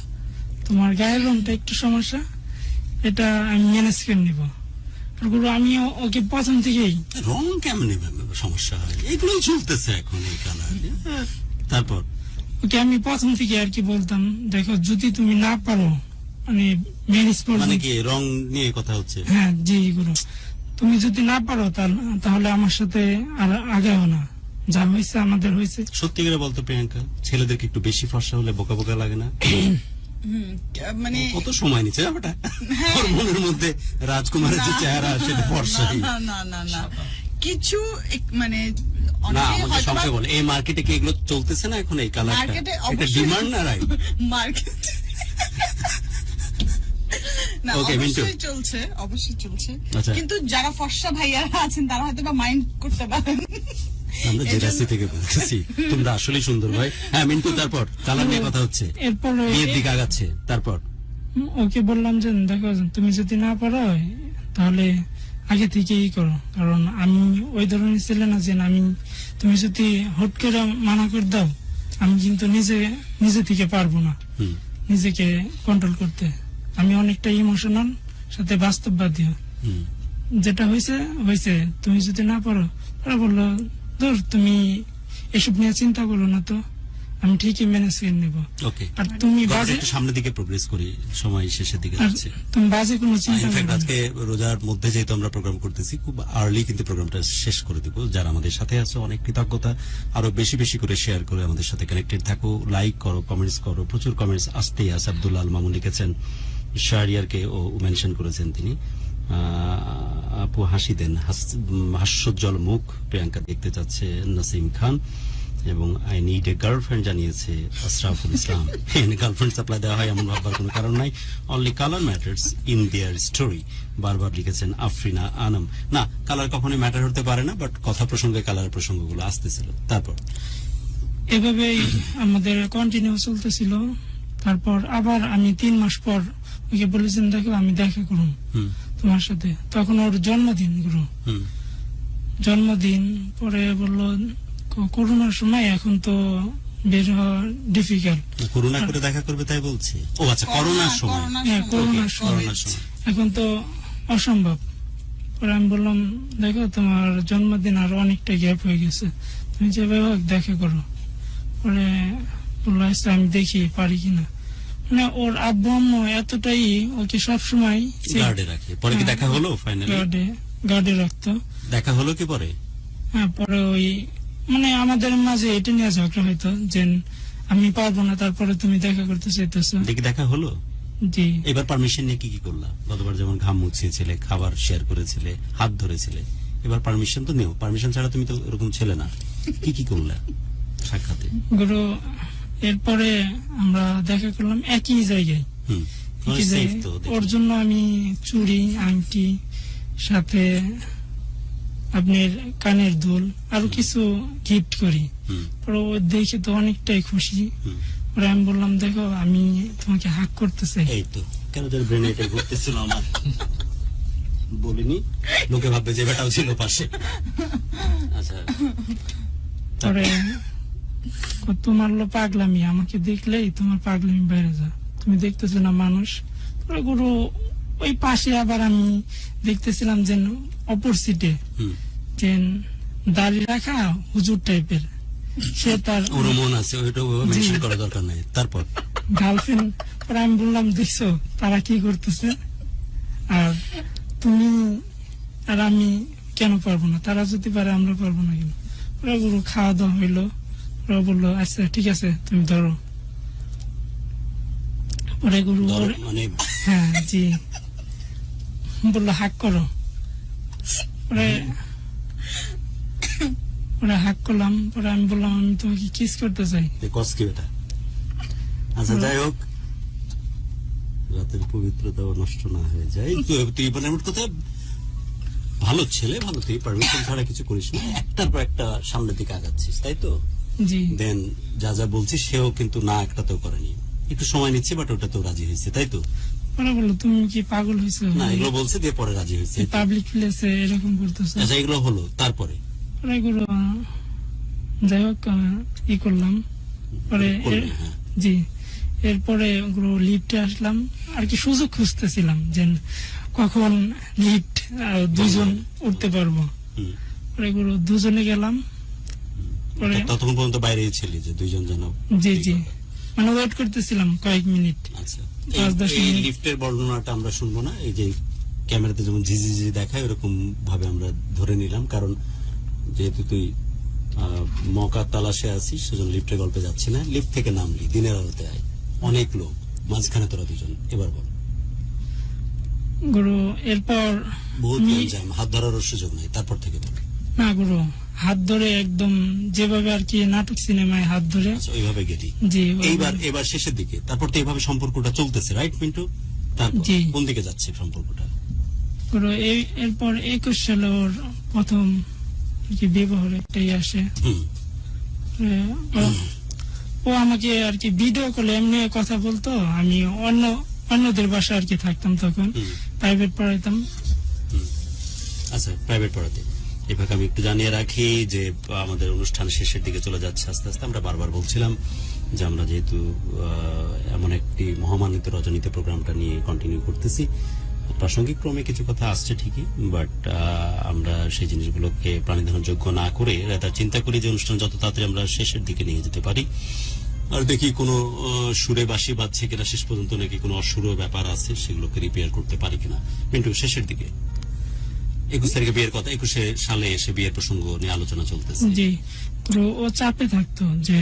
তোমার গায়ের রংটা একটু সমস্যা, এটা আমি ম্যানেজ করে নিব। আমি ওকে প্রথম থেকেই রং কেমন সমস্যা হয়, এগুলোই চলতেছে এখন এই কালার। তারপর ওকে আমি প্রথম থেকে আর কি বলতাম দেখো যদি তুমি না পারো মানে ম্যানেজ মানে কি রং নিয়ে কথা হচ্ছে? হ্যাঁ জি গুরু, তুমি যদি না পারো তাহলে আমার সাথে আর আগাও না, যা হয়েছে আমাদের হয়েছে। সত্যি করে বলতো প্রিয়াঙ্কা, ছেলেদেরকে একটু বেশি ফর্সা হলে বোকা বোকা লাগে না? মানে কত সময় নিচ্ছে ব্যাপারটা, ওর মনের মধ্যে রাজকুমারের যে চেহারা সেটা ফর্সাই না না না না কিছু মানে না। আমাকে সবকে বলে এই মার্কেটে কি এগুলো চলতেছে না এখন, এই কালারটা মার্কেটে এটা ডিমান্ড না রাইট? মার্কেট না অবশ্যই চলছে, অবশ্যই চলছে, কিন্তু যারা ফর্সা ভাইয়ারা আছেন তারা হয়তো বা মাইন্ড করতে পারেন। আমরা জেরাসি থেকে বলতেছি, তোমরা আসলেই সুন্দর ভাই। হ্যাঁ মিন্টু, তারপর কালার নিয়ে কথা হচ্ছে, এরপর বিয়ের দিকে আগাচ্ছে। তারপর ওকে বললাম যে দেখো তুমি যদি না পারো তাহলে আগে থেকেই করো, কারণ আমি ওই ধরনের ছেলে না যে আমি তুমি যদি হট করে মানা করে দাও আমি কিন্তু নিজে থেকে পারবো না নিজেকে কন্ট্রোল করতে। আমি অনেকটা ইমোশনাল সাথে বাস্তববাদী। যেটা হয়েছে হয়েছে, তুমি যদি না পারো, ওরা বললো ধর তুমি এসব নিয়ে চিন্তা করো না, তো আমি ঠিকই ম্যানেজ করে নেবো। ওকে, আর তুমি গল্পটা বাজে একটু সামনের দিকে প্রোগ্রেস করি, সময় শেষের দিকে আর যাচ্ছে। তুমি বাজে কোনো চিন্তা ইনফ্যাক্ট করো না। আজকে রোজার মধ্যে যেহেতু আমরা প্রোগ্রাম করতেছি, খুব আর্লি কিন্তু প্রোগ্রামটা শেষ করে দিব। যারা আমাদের সাথে আছে অনেক কৃতজ্ঞতা, আরো বেশি বেশি করে শেয়ার করে আমাদের সাথে কানেক্টেড থাকো, লাইক করো, কমেন্টস করো, প্রচুর কমেন্টস আসতেই আছে। আব্দুল্লাহ আল মামুন লিখেছেন, শাহরিয়ারকে ও মেনশন করেছেন তিনি। আপু হাসি দেন, হাস্যোজ্জ্বল মুখ প্রিয়াঙ্কা দেখতে চাচ্ছে নাসিম খান, এবং আই নিড এ গার্লফ্রেন্ড জানিয়েছে আশরাফুল ইসলাম। গার্লফ্রেন্ড সাপ্লাই দেওয়া হয় এমন ভাববার কোনো কারণ নাই, only colour matters in their story, বারবার লিখেছেন আফরিনা আনম। না, কালার কখনোই ম্যাটার হতে পারে না, বাট কথা প্রসঙ্গে কালার প্রসঙ্গগুলো আসতেছিল। তারপর এভাবেই আমাদের কন্টিনিউ চলতেছিল। তারপর আবার আমি 3 মাস পর ওকে বলেছিলাম, দেখো আমি দেখা করুন হুম তোমার সাথে। তখন ওর জন্মদিন গুরু, হুম জন্মদিন। পরে বললো করোনার সময় এখন তো বের হওয়া ডিফিকাল্ট, করোনা করে দেখা করবে তাই বলছে। ও আচ্ছা, করোনার সময়। হ্যাঁ করোনার Okay, সময়, করোনার সময়। এখন তো অসম্ভব। পরে আমি বললাম দেখো তোমার জন্মদিন আরো অনেকটা গ্যাপ হয়ে গেছে, তুমি যেভাবে হোক দেখা করো। পরে বললো আচ্ছা আমি দেখি পারি কিনা। মানে ওর আব্বু আম্মু এতটাই ওকে সবসময় গার্ডে রাখে। পরে কি দেখা হলো ফাইনালি? গার্ডে রাখতো। দেখা হলো কি পরে? হ্যাঁ, পরে ওই মানে আমাদের মাঝে এটা নিয়ে ঝগড়া হইতো যে আমি পারবো না, তারপরে তুমি দেখা করতে চাইতেছো। দেখি দেখা হলো। জি, এবার পারমিশন নিয়ে কি কি করলা? গতবার যেমন ঘাম মুছিয়েছিলে, খাবার শেয়ার করেছিলে, হাত ধরেছিলে, এবার পারমিশন তো নেও। পারমিশন ছাড়া তুমি তো এরকম ছেলে না। কি কি করলা সাক্ষাতে? গুরু এরপরে আমরা দেখা করলাম একই জায়গায়। হুম, একই সেফ জায়গায়। তো দেখি। ওর জন্য আমি চুড়ি, আংটি, সাথে আপনার কানের দুল, আরো কিছু গিফট করি। হুম, পরে ও দেখে তো অনেকটাই খুশি। হুম। পরে আমি বললাম দেখো আমি তোমাকে হাক করতে চাই। এই তো কেন যেন ব্রেনে এটা ঘুরতেছিল আমার। বলিনি, লোকে ভাববে যে বেটাও ছিল পাশে। আচ্ছা, পরে তোমার লো পাগলামি, আমাকে দেখলেই তোমার পাগলামি বাইরে যা, তুমি দেখতেছো না মানুষ। পরে গুরু ওই পাশে আবার আমি দেখতেছিলাম যে অপর সিটে হুম, যে দাড়ি রাখা হুজুর টাইপের, সে তার ওর মন আছে, ওইটা মেনশন করা দরকার নাই। তারপর গার্লফ্রেন্ড। পরে আমি বললাম দেখছো তারা কি করতেছে, আর তুমি আর আমি কেন পারবো না, তারা যদি পারে আমরা পারবো না কেন। ওরা গুরু খাওয়া দাওয়া হইলো, ওরা বললো আচ্ছা ঠিক আছে তুমি ধরো। পরে গুরু মানে হ্যাঁ জি বললো হাক করো। পরে ওরা হাক করলাম। পরে আমি বললাম আমি তোমাকে কিস করতে চাই। কস কি বেটা। আচ্ছা যাই হোক, রাতের পবিত্রতাও নষ্ট না হয়ে যায়। তুই মানে মোট কথা ভালো ছেলে, ভালো, তুই পারমিশন ছাড়া কিছু করিস না, একটার পর একটা সামনের দিকে আগাচ্ছিস, তাই তো? জি, দেন যা যা বলছিস সেও কিন্তু না একটাতেও করেনি, একটু সময় নিচ্ছে, বাট ওটাতেও রাজি হয়েছে, তাই তো? ওরা বললো তুমি কি পাগল হয়েছো, না, এগুলো বলছে দিয়ে পরে রাজি হয়েছে। পাবলিক প্লেসে এরকম করতেছো। আচ্ছা, এগুলো হলো, তারপরে পরে এগুলো যাই হোক ই করলাম। পরে করলে, হ্যাঁ। জি, এরপরে ওগুলো লিফটে আসলাম, আর কি সুযোগ খুঁজতেছিলাম যে কখন লিফট দুজন উঠতে পারবো। হুম। পরে এগুলো দুজনে গেলাম। পরে ততক্ষণ পর্যন্ত বাইরেই ছিলি যে দুইজন যেন। জি জি মানে ওয়েট করতেছিলাম কয়েক মিনিট। আচ্ছা, 5-10 এই মিনিট। লিফটের বর্ণনাটা আমরা শুনবো না, এই যে ক্যামেরাতে যেমন ঝিঝি ঝিঝি দেখায় ওরকম ভাবে আমরা ধরে নিলাম, কারণ যেহেতু তুই মকা তালাশে আছিস সেজন্য লিফটের গল্পে যাচ্ছি না। লিফট থেকে নামলি, দিনের আলোতে আয়, অনেক লোক, মাঝখানে তোরা দুজন, এবার বল। গুরু এরপর বহুত জ্যাম, হাত ধরারও সুযোগ নাই, তারপর থেকে বল। না গুরু হাত ধরে একদম যেভাবে আর কি নাটক সিনেমায় হাত ধরে, আচ্ছা, ওইভাবে গেলি। জি ওইভাবে। এবার শেষের দিকে, তারপর তো এইভাবে সম্পর্কটা চলতেছে, রাইট মিন্টু? তারপর জি। কোন দিকে যাচ্ছে সম্পর্কটা? গুরু এরপর 21 সালে ওর প্রথম আর কি বিবাহের একটাই আসে। হুম, ও আমাকে আর কি ভিডিও কলে এমনি কথা বলতো, আমি অন্যদের বাসায় আর কি থাকতাম, তখন হুম। প্রাইভেট পড়াইতাম। আচ্ছা, প্রাইভেট পড়াতে। এভাবে আমি একটু জানিয়ে রাখি যে আমাদের অনুষ্ঠান শেষের দিকে চলে যাচ্ছে আস্তে আস্তে। আমরা বারবার বলছিলাম যে আমরা যেহেতু এমন একটি মহামান্বিত রজনীতে প্রোগ্রামটা নিয়ে কন্টিনিউ করতেছি, প্রাসঙ্গিক ক্রমে কিছু কথা আসছে ঠিকই, বাট আমরা সেই জিনিসগুলোকে প্রাণীধারণযোগ্য না করে তার চিন্তা করি যে অনুষ্ঠান যত তাড়াতাড়ি আমরা শেষের দিকে নিয়ে যেতে পারি। আর দেখি কোনো সুরে বাঁশি বাজছে কিনা, শেষ পর্যন্ত নাকি কোনো অসুরও ব্যাপার আছে, সেগুলোকে রিপেয়ার করতে পারি কিনা। কিন্তু শেষের দিকে 21 তারিখে বিয়ের কথা, 21 সালে এসে বিয়ের প্রসঙ্গ নিয়ে আলোচনা চলতেছে। জি, পুরো ও চাপে থাকতো যে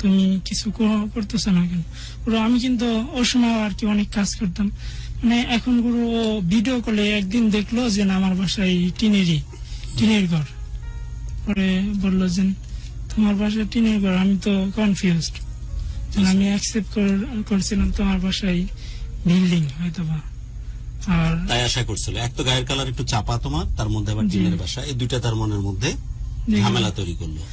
তুমি কিছু করতেছো না কেন। পুরো আমি কিন্তু ওই সময় আর কি অনেক কাজ করতাম, মানে এখন পুরো ও ভিডিও কলে একদিন দেখলো যে না আমার বাসায় টিনের ঘর, পরে বললো যে তোমার বাসায় টিনের ঘর। আমি তো কনফিউজড, আমি অ্যাকসেপ্ট করছিলাম তোমার বাসায় বিল্ডিং হয়তোবা। আর তাই আশা করছিল, এক তো গায়ের কালার একটু চাপা তোমার, তার মধ্যে আবার টিনের বাসা, এই দুইটা তার মনের মধ্যে ঝামেলা তৈরি করলো।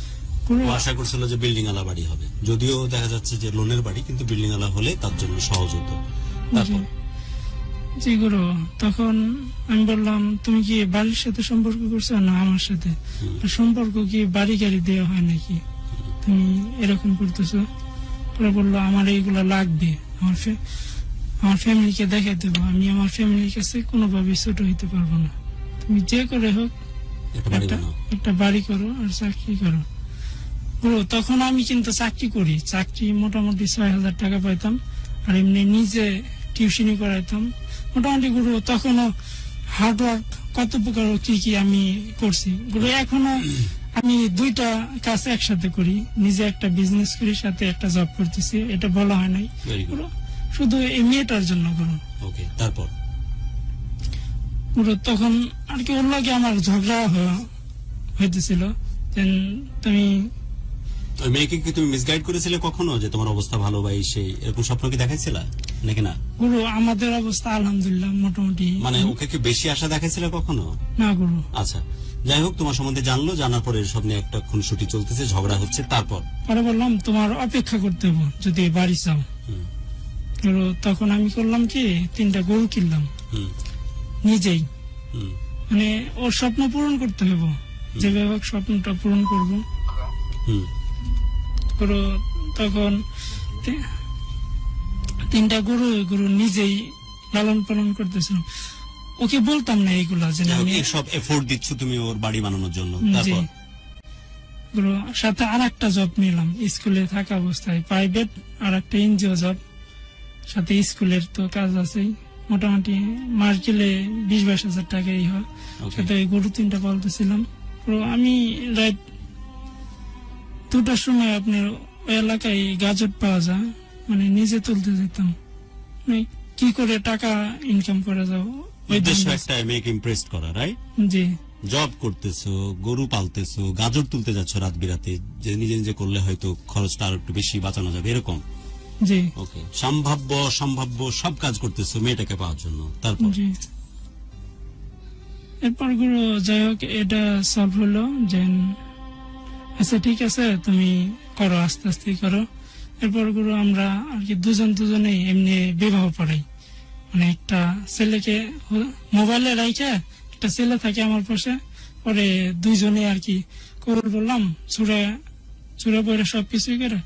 ও আশা করছিল যে বিল্ডিং আলা বাড়ি হবে, যদিও দেখা যাচ্ছে যে লোনের বাড়ি, কিন্তু বিল্ডিং আলা হলে তার জন্য সহজ হতো। তারপর জি গুরু, তখন আমি বললাম তুমি কি বাড়ির সাথে সম্পর্ক করছো না আমার সাথে? সম্পর্ক কি বাড়ি গাড়ি দেওয়া হয় নাকি, তুমি এরকম করতেছো? ওরা বললো আমার এইগুলা লাগবে, আমার ফ্যামিলিকে দেখাই দেবো, আমি আমার ফ্যামিলির কাছে কোনোভাবে ছোট হইতে পারবো না, তুমি যে করে হোক একটা বাড়ি করো আর চাকরি করো। গুরু তখন আমি কিন্তু চাকরি করি, চাকরি মোটামুটি 6,000 টাকা পাইতাম, আর এমনি নিজে টিউশনি করাইতাম মোটামুটি। গুরু তখনও হার্ডওয়ার্ক কত প্রকার কি কি আমি করছি গুরু। এখনো আমি দুইটা কাজ একসাথে করি, নিজে একটা বিজনেস করি, সাথে একটা জব করতেছি, এটা বলা হয় নাই গুরু, শুধু এই মেয়েটার জন্য গুরু। ওকে, তারপর গুরু তখন আর কি ওর লাগে আমার ঝগড়া হইতেছিল, তুমি ওই মেয়েকে কি তুমি মিসগাইড করেছিলে কখনো যে তোমার অবস্থা ভালো বা সেই এরকম স্বপ্ন কি দেখাইছিল নাকি না? গুরু আমাদের অবস্থা আলহামদুলিল্লাহ মোটামুটি। মানে ওকে কি বেশি আশা দেখাইছিলে কখনো? না গুরু। আচ্ছা, যাই হোক, তোমার সম্বন্ধে জানলো, জানার পরে সব নিয়ে একটা খুনসুটি চলতেছে, ঝগড়া হচ্ছে, তারপর পরে বললাম তোমার অপেক্ষা করতে হবে যদি বাড়ি চাও। গুরু তখন আমি করলাম কি 3টা গরু কিনলাম নিজেই, মানে ওর স্বপ্ন পূরণ করতে হবে, যেভাবে স্বপ্নটা পূরণ করবো। তখন 3টা গরু নিজেই লালন পালন করতেছিলাম, ওকে বলতাম না এইগুলা যে আমি সব এফোর্ট দিচ্ছ তুমি ওর বাড়ি বানানোর জন্য। তারপর গুরু সাথে আর একটা জব নিলাম স্কুলে থাকা অবস্থায়, প্রাইভেট আর একটা এনজিও জব, সাথে স্কুলের তো কাজ আছেই, মোটামুটি মাস গেলে 20-22 হাজার টাকাই হয়। সাথে গরু 3টা পালতেছিলাম। আমি রাত 2টার সময় আপনার ওই এলাকায় গাজর পাওয়া যায়, মানে নিজে তুলতে যেতাম, মানে কি করে টাকা ইনকাম করা যাও। একটা মেয়েকে ইমপ্রেস করা, রাইট? জি। জব করতেছো, গরু পালতেছো, গাজর তুলতে যাচ্ছ রাত বিরাতে, যে নিজে নিজে করলে হয়তো খরচটা আর একটু বেশি বাঁচানো যাবে, এরকম। জি। ওকে, সম্ভাব্য সব কাজ করতেছো মেয়েটাকে পাওয়ার জন্য। তারপর জি, এরপর গুরু যাই হোক এটা সলভ হলো যে আচ্ছা ঠিক আছে তুমি করো, আস্তে আস্তে করো। এরপর গুরু আমরা আর কি দুজনেই এমনি বিবাহ পড়াই, মানে একটা ছেলেকে মোবাইলে রাইখে, একটা ছেলে থাকে আমার পাশে, পরে দুইজনে আর কি কবুল বললাম, চূড়া পরে সবকিছুই করে।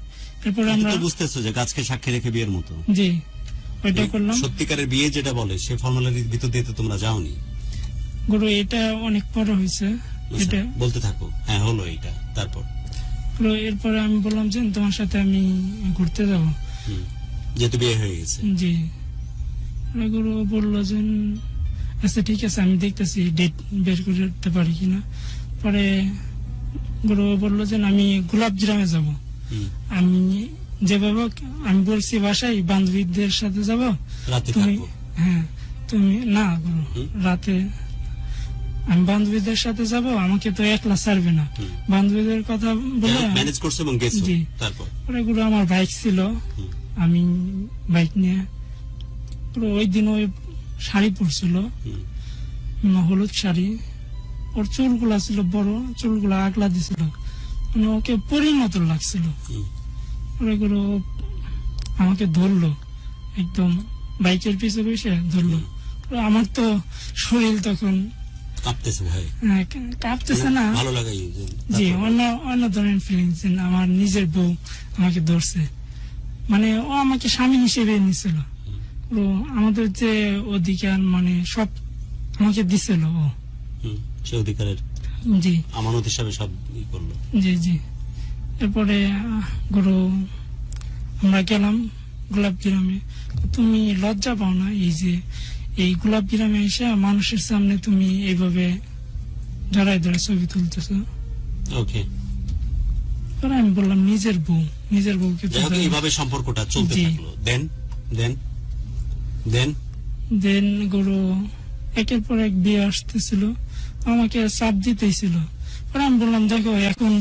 এরপর আমরা বুঝতেছো যে গাছকে সাক্ষী রেখে বিয়ের মতো। জি, ওইটা করলাম। সত্যিকারের বিয়ে যেটা বলে সে ফর্মালিটির ভিতর দিয়ে তো তোমরা যাওনি গুরু, এটা অনেক পরে হয়েছে। এটা বলতে থাকো। হ্যাঁ, হলো এটা। তারপর এরপরে আমি বললাম যে তোমার সাথে আমি ঘুরতে যাব, যেহেতু বিয়ে হয়ে গেছে। জি। গুরু বললো যে আচ্ছা ঠিক আছে, আমি দেখতেছি ডেট বের করতে পারি কিনা। পরে গুরু বললো যে আমি গোলাপগ্রামে যাব। আমি যেভাবে আমি বলছি বাসায় বান্ধবীদের সাথে যাব, তুমি হ্যাঁ তুমি না গুরু, রাতে আমি বান্ধবীদের সাথে যাব, আমাকে তো একলা ছাড়বে না, বান্ধবীদের কথা বলে ম্যানেজ করছো এবং গেছো। তারপর পরে গুরু আমার বাইক ছিল, আমি বাইক নিয়ে ওই দিন ওই শাড়ি পরছিল, হলুদ শাড়ি, ওর চুলগুলা ছিল বড়, চুলগুলা আগলা দিছিল, মানে ওকে পরিণত লাগছিল। পরে গুরু আমাকে ধরলো, একদম বাইকের পিছে বসে ধরলো। আমার তো শরীর তখন কাঁপতেছে না, ভালো লাগে। জি, অন্য ধরনের ফিলিংস, আমার নিজের বউ আমাকে ধরছে, মানে ও আমাকে স্বামী হিসেবে নিছিল। ও আমাদের যে অধিকার মানে সব আমাকে দিছিল ও। সে অধিকারের জি আমানত হিসাবে সব করলো। জি জি। এরপরে গুরু আমরা গেলাম গোলাপ গ্রামে। তুমি লজ্জা পাও না এই যে এই গোলাপ গ্রামে এসে মানুষের সামনে তুমি এইভাবে জড়াই ধরে ছবি তুলতেছ? ওকে, আমি বললাম নিজের বউকে এইভাবে সম্পর্কটা চলতে থাকলো। দেন গুরু একের পর এক বিয়ে আসতেছিল, আমাকে চাপ দিতেছিল। পরে আমি বললাম দেখো এখন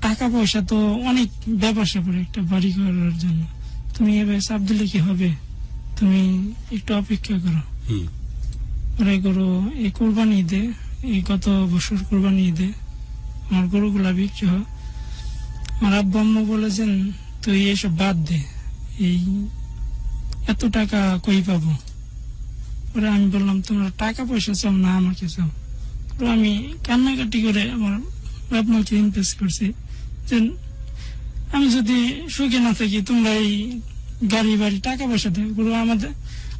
টাকা পয়সা তো অনেক ব্যাপার স্যাপার একটা বাড়ি করার জন্য, তুমি এভাবে চাপ দিলে কি হবে, তুমি একটু অপেক্ষা করো। পরে গরু এই কোরবানি ঈদে, এই গত বছর কোরবানি ঈদে আমার গরুগুলা বিক্রি হয়। আমার আব্বু আম্মু বলেছেন তুই এসব বাদ দে, এই এত টাকা কই পাবো। পরে আমি বললাম তোমরা টাকা পয়সা চাও না আমাকে চাও। পরে আমি কান্নাকাটি করে আমার বাপ মাকে ইমপ্রেস করছি যে আমি যদি সুখে না থাকি তোমরা এই গাড়ি বাড়ি টাকা পয়সা দেয়।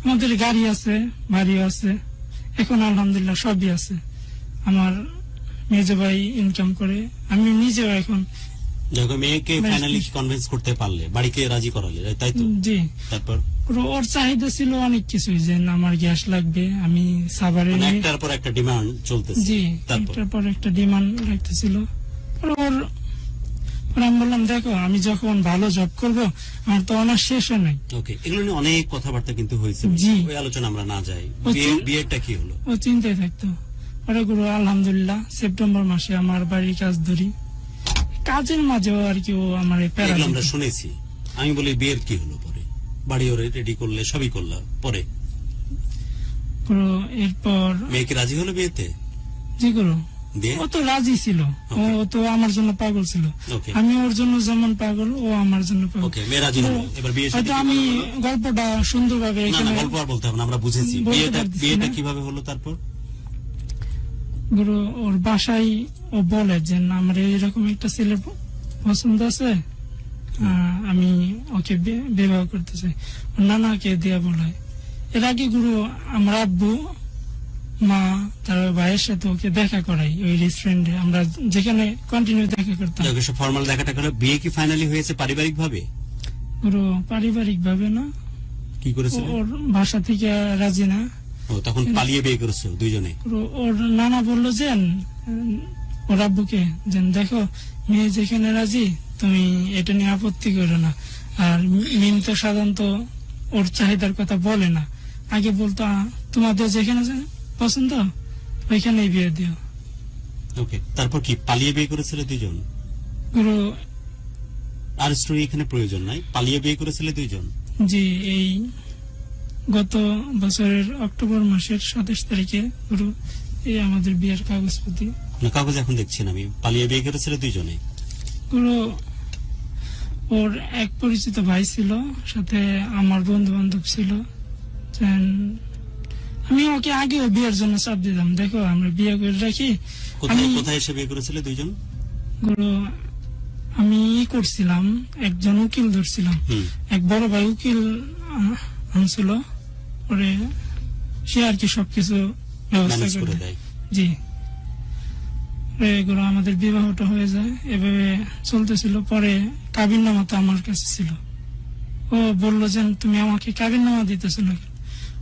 আমাদের গাড়ি আছে, বাড়িও আছে, এখন আলহামদুলিল্লাহ সবই আছে। আমার মেজো ভাই ইনকাম করে, আমি নিজেও এখন মেয়েকে ফাইনালি কনভিন্স করতে পারলে, বাড়িকে রাজি করালে, তাই তো? জি। তারপর ওর চাহিদা ছিল অনেক কিছু, যে আমার গ্যাস লাগবে, আমি সাভারে একটার পর একটা ডিমান্ড চলতেছে। জি, একটার পর একটা ডিমান্ড রাখতেছিল। আমি বললাম দেখো আমি যখন ভালো জব করব আমার তো অনার্স শেষ হয় নাই। ওকে, এগুলো নিয়ে অনেক কথাবার্তা কিন্তু হয়েছে, জি, ওই আলোচনা আমরা না যাই। বিয়েটা কি হলো? ও চিন্তায় থাকতো। পরে গুরু আলহামদুলিল্লাহ সেপ্টেম্বর মাসে আমার বাড়ির কাজ ধরি, কাজের মাঝেও আর কি ও আমার আমরা শুনেছি। আমি বলি বিয়ের কি হলো পরে? বাড়ি ওরে রেডি করলে, সবই করলাম, পরে এরপর মেয়েকে রাজি হলো বিয়েতে? জি গুরু, ও তো রাজি ছিল, ও তো আমার জন্য পাগল ছিল, আমি ওর জন্য যেমন পাগল ও আমার জন্য পাগল। হয়তো আমি গল্পটা সুন্দরভাবে গল্প আর বলতে হবে না, আমরা বুঝেছি। বিয়েটা কিভাবে হলো তারপর? গুরু ওর বাসায় ও বলে যে আমার এরকম একটা ছেলের পছন্দ আছে, আমি ওকে বিবাহ করতে চাই। ওর নানাকে দিয়া বলে। এর আগে গুরু আমার আব্বু মা তার ভাইয়ের সাথে ওকে দেখা করাই ওই রেস্টুরেন্টে, আমরা যেখানে কন্টিনিউ দেখা করতাম। ফর্মাল দেখাটা করে বিয়ে কি ফাইনালি হয়েছে পারিবারিক ভাবে? গুরু পারিবারিক ভাবে না। কি করেছে? ওর বাসা থেকে রাজি না। তখন পালিয়ে বিয়ে করেছে দুইজনে? ওর নানা বললো যে ওর আব্বুকে যে দেখো মেয়ে যেখানে রাজি তুমি এটা নিয়ে আপত্তি করো না। আর মিম তো সাধারণত ওর চাহিদার কথা বলে না, আগে বলতো তোমাদের যেখানে পছন্দ ওইখানেই বিয়ে দিও। ওকে, তারপর কি পালিয়ে বিয়ে করেছিল দুইজন? গুরু আর স্টোরি এখানে প্রয়োজন নাই, পালিয়ে বিয়ে করেছিল দুইজন। জি, এই গত বছরের অক্টোবর মাসের 27 তারিখে গুরু এই আমাদের বিয়ের কাগজপত্র। কাগজ এখন দেখছি না আমি। পালিয়ে বিয়ে করেছিল দুইজনে? গুরু ওর এক পরিচিত ভাই ছিল, সাথে আমার বন্ধু বান্ধব ছিল। আমি ওকে আগেও বিয়ের জন্য চাপ দিতাম, দেখো আমরা বিয়ে করে রাখি। কোথায় এসে বিয়ে করেছিল দুইজন? গুরু আমি করছিলাম, একজন উকিল ধরছিলাম, এক বড় ভাই উকিল আনছিল, পরে সে আর কি সবকিছু ব্যবস্থা করে দেয়। জি, গুরু আমাদের বিবাহটা হয়ে যায়, এভাবে চলতেছিল। পরে কাবিননামা তো আমার কাছে ছিল, ও বললো যে তুমি আমাকে কাবিননামা দিতেছো না।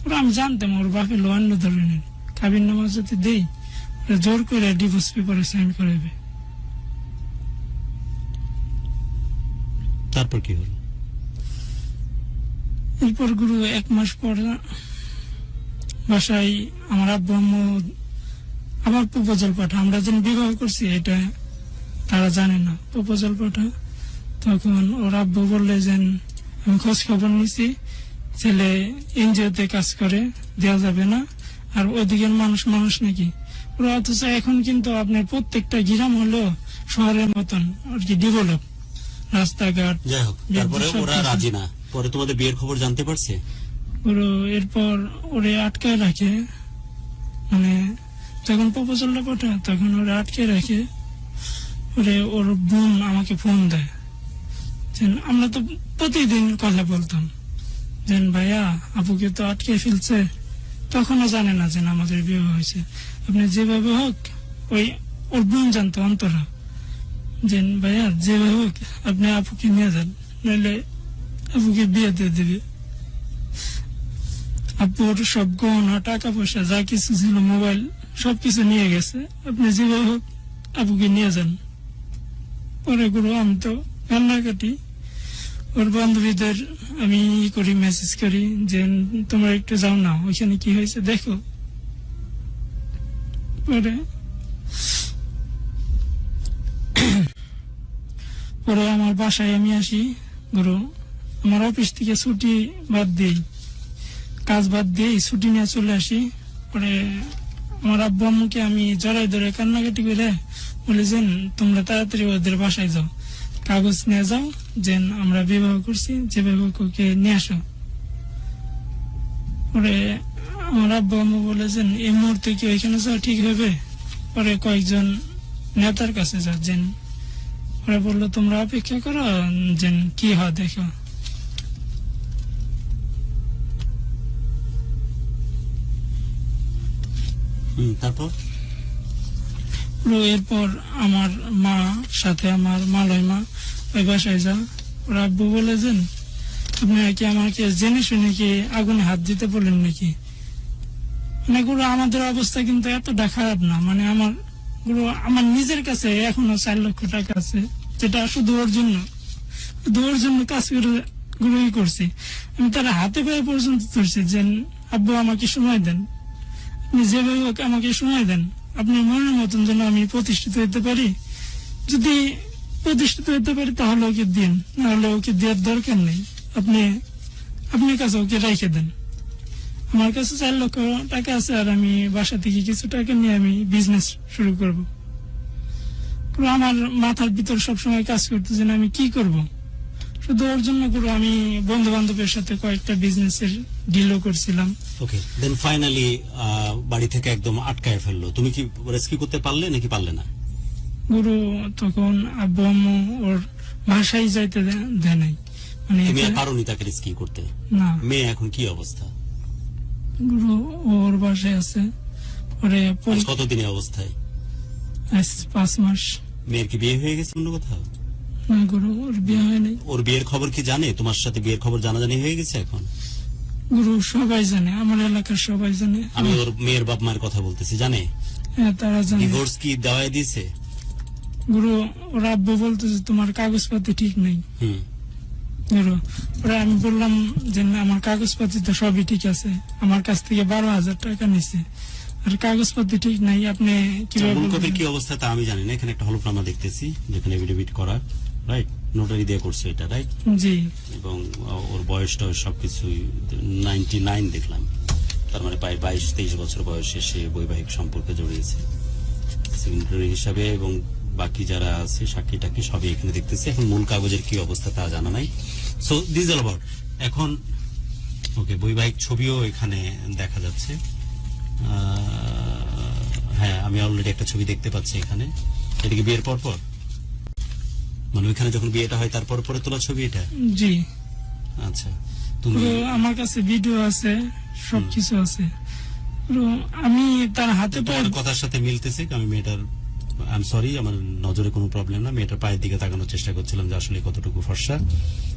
ওরা আমি জানতাম ওর বাপের অন্য ধরনের, কাবিননামা যদি দেই জোর করে ডিভোর্স পেপারে সাইন করাবে। তারপর কি হলো? এরপর গুরু 1 মাস পর বাসায় আমার আব্বু আম্মু আবার প্রপোজাল পাঠা, আমরা যেন বিবাহ করছি এটা তারা জানে না, প্রপোজাল পাঠা। তখন ওর আব্বু বললে যে আমি খোঁজ খবর নিছি, ছেলে এনজিওতে কাজ করে, দেওয়া যাবে না, আর ওইদিকের মানুষ নাকি ওরা। অথচ এখন কিন্তু আপনার প্রত্যেকটা গ্রাম হলো শহরের মতন আর কি ডেভেলপ, রাস্তাঘাট। যাই হোক, তারপরে ওরা রাজি না, পরে তোমাদের বিয়ের খবর জানতে পারছে? এরপর ওরে আটকায় রাখে, মানে যখন প্রপোজালটা পাঠায় তখন ওরে আটকে রাখে। ওর বোন আমাকে ফোন দেয়, আমরা তো প্রতিদিন কথা বলতাম, যে ভাইয়া আপুকে তো আটকে ফেলছে, তখনও জানে না যে আমাদের বিয়ে হয়েছে। আপনি যেভাবে হোক, ওই ওর বোন জানতো অন্তরা, যে ভাইয়া যেভাবে হোক আপনি আপুকে নিয়ে যান, নইলে আপুকে বিয়ে দিয়ে দিবে। আপুর সব গহনা, টাকা পয়সা যা কিছু ছিল, মোবাইল, সবকিছু নিয়ে গেছে। আপনি যেভাবে হোক আপুকে নিয়ে যান। পরে গুরু আমি তো কান্নাকাটি, ওর বান্ধবীদের আমি করি, মেসেজ করি যে তোমরা একটু যাও না, ওইখানে কি হয়েছে দেখো। পরে পরে আমার বাসায় আমি আসি, গুরু আমার অফিস থেকে ছুটি বাদ দিই, কাজ বাদ দিয়ে ছুটি নিয়ে চলে আসি। পরে আমার আব্বু আম্মুকে আমি জড়াই ধরে কান্নাকাটি করে বলি যে তোমরা তাড়াতাড়ি ওদের বাসায় যাও, কাগজ নিয়ে যাও, যে আমরা বিবাহ করছি, যেভাবে ওকে নিয়ে আসো। পরে আমার আব্বু আম্মু বলেছেন এই মুহূর্তে কি ওইখানে যাওয়া ঠিক হবে? পরে কয়েকজন নেতার কাছে যাচ্ছেন, ওরা বললো তোমরা অপেক্ষা করো, যে কি হয় দেখো। তারপর এরপর আমার মা সাথে আমার মালয় মা ওই বাসায় যা। ওরা আব্বু বলেছেন আপনি কি আমাকে জেনে শুনে কি আগুনে হাত দিতে বললেন নাকি? মানে গুরু আমাদের অবস্থা কিন্তু এতটা খারাপ না, মানে আমার গুরু আমার নিজের কাছে এখনো 4 লক্ষ টাকা আছে, যেটা শুধু ওর জন্য কাজ করে গুরুই করছি। আমি তার হাতে পায়ে পর্যন্ত ধরছি যে আব্বু আমাকে সময় দেন, আপনি যেভাবে হোক আমাকে সময় দেন, আপনার মনের মতন যেন আমি প্রতিষ্ঠিত হতে পারি। যদি প্রতিষ্ঠিত হতে পারি তাহলে ওকে দিন, নাহলে ওকে দেওয়ার দরকার নেই। আপনার কাছে ওকে রেখে দেন। আমার কাছে 4 লক্ষ টাকা আছে, আর আমি বাসা থেকে কিছু টাকা নিয়ে আমি বিজনেস শুরু করব। পুরো আমার মাথার ভিতর সবসময় কাজ করতেছে না আমি কি করব। শুধু ওর জন্য গুরু আমি বন্ধু বান্ধবের সাথে কয়েকটা বিজনেসের ডিলও করছিলাম। ওকে, দেন ফাইনালি বাড়ি থেকে একদম আটকায় ফেললো। তুমি কি রেস্কিউ করতে পারলে নাকি পারলে না? গুরু তখন আব্বু আম্মু ওর বাসায় যাইতে দেয় নাই, মানে তুমি আর পারোনি তাকে রেস্কিউ করতে? না। মেয়ে এখন কি অবস্থা? গুরু ওর বাসায় আছে, ওরে কতদিনের অবস্থায়? 5 মাস। মেয়ের কি বিয়ে হয়ে গেছে অন্য কোথাও? না গুরু, ওর বিয়ে হয় নাই। ওর বিয়ের খবর কি জানে? তোমার সাথে বিয়ের খবর জানাজানি হয়ে গেছে এখন? গুরু সবাই জানে, আমার এলাকার সবাই জানে। আমি ওর মেয়ের বাপ মায়ের কথা বলতেছি, জানে? হ্যাঁ, তারা জানে। ডিভোর্স কি দেওয়া দিয়েছে? গুরু ওর আব্বু বলতেছে তোমার কাগজপাতি ঠিক নেই। গুরু ওরা আমি বললাম যে আমার কাগজপাতি তো সবই ঠিক আছে, আমার কাছ থেকে 12,000 টাকা নিছে, আর কাগজপাতি ঠিক নাই। আপনি কিভাবে কি অবস্থা তা আমি জানি না। এখানে একটা হলফনামা দেখতেছি যেখানে এফিডেভিট করা, রাইট? নোটারি দিয়ে করছে এটা, রাইট? জি। এবং ওর বয়সটা সবকিছু 99 দেখলাম, তার মানে প্রায় 22-23 বছর বয়সে সে বৈবাহিক সম্পর্কে জড়িয়েছে সিগনেটরি হিসাবে, এবং বাকি যারা আছে সাক্ষী টাকি সবই এখানে দেখতেছি। এখন মূল কাগজের কি অবস্থা তা জানা নাই। So this all about. এখন ওকে বৈবাহিক ছবিও এখানে দেখা যাচ্ছে। হ্যাঁ, আমি অলরেডি একটা ছবি দেখতে পাচ্ছি এখানে। এটা কি বিয়ের পর পর, মানে ওইখানে যখন বিয়েটা হয় তারপর পরে তোলা ছবি এটা? জি। আচ্ছা, তুমি আমার কাছে ভিডিও আছে, সবকিছু আছে। আমি তার হাতে পায়ে কথার সাথে মিলতেছে। আমি মেয়েটার আই এম সরি, আমার নজরে কোনো প্রবলেম না, মেয়েটার পায়ের দিকে তাকানোর চেষ্টা করছিলাম যে আসলে কতটুকু ফর্সা।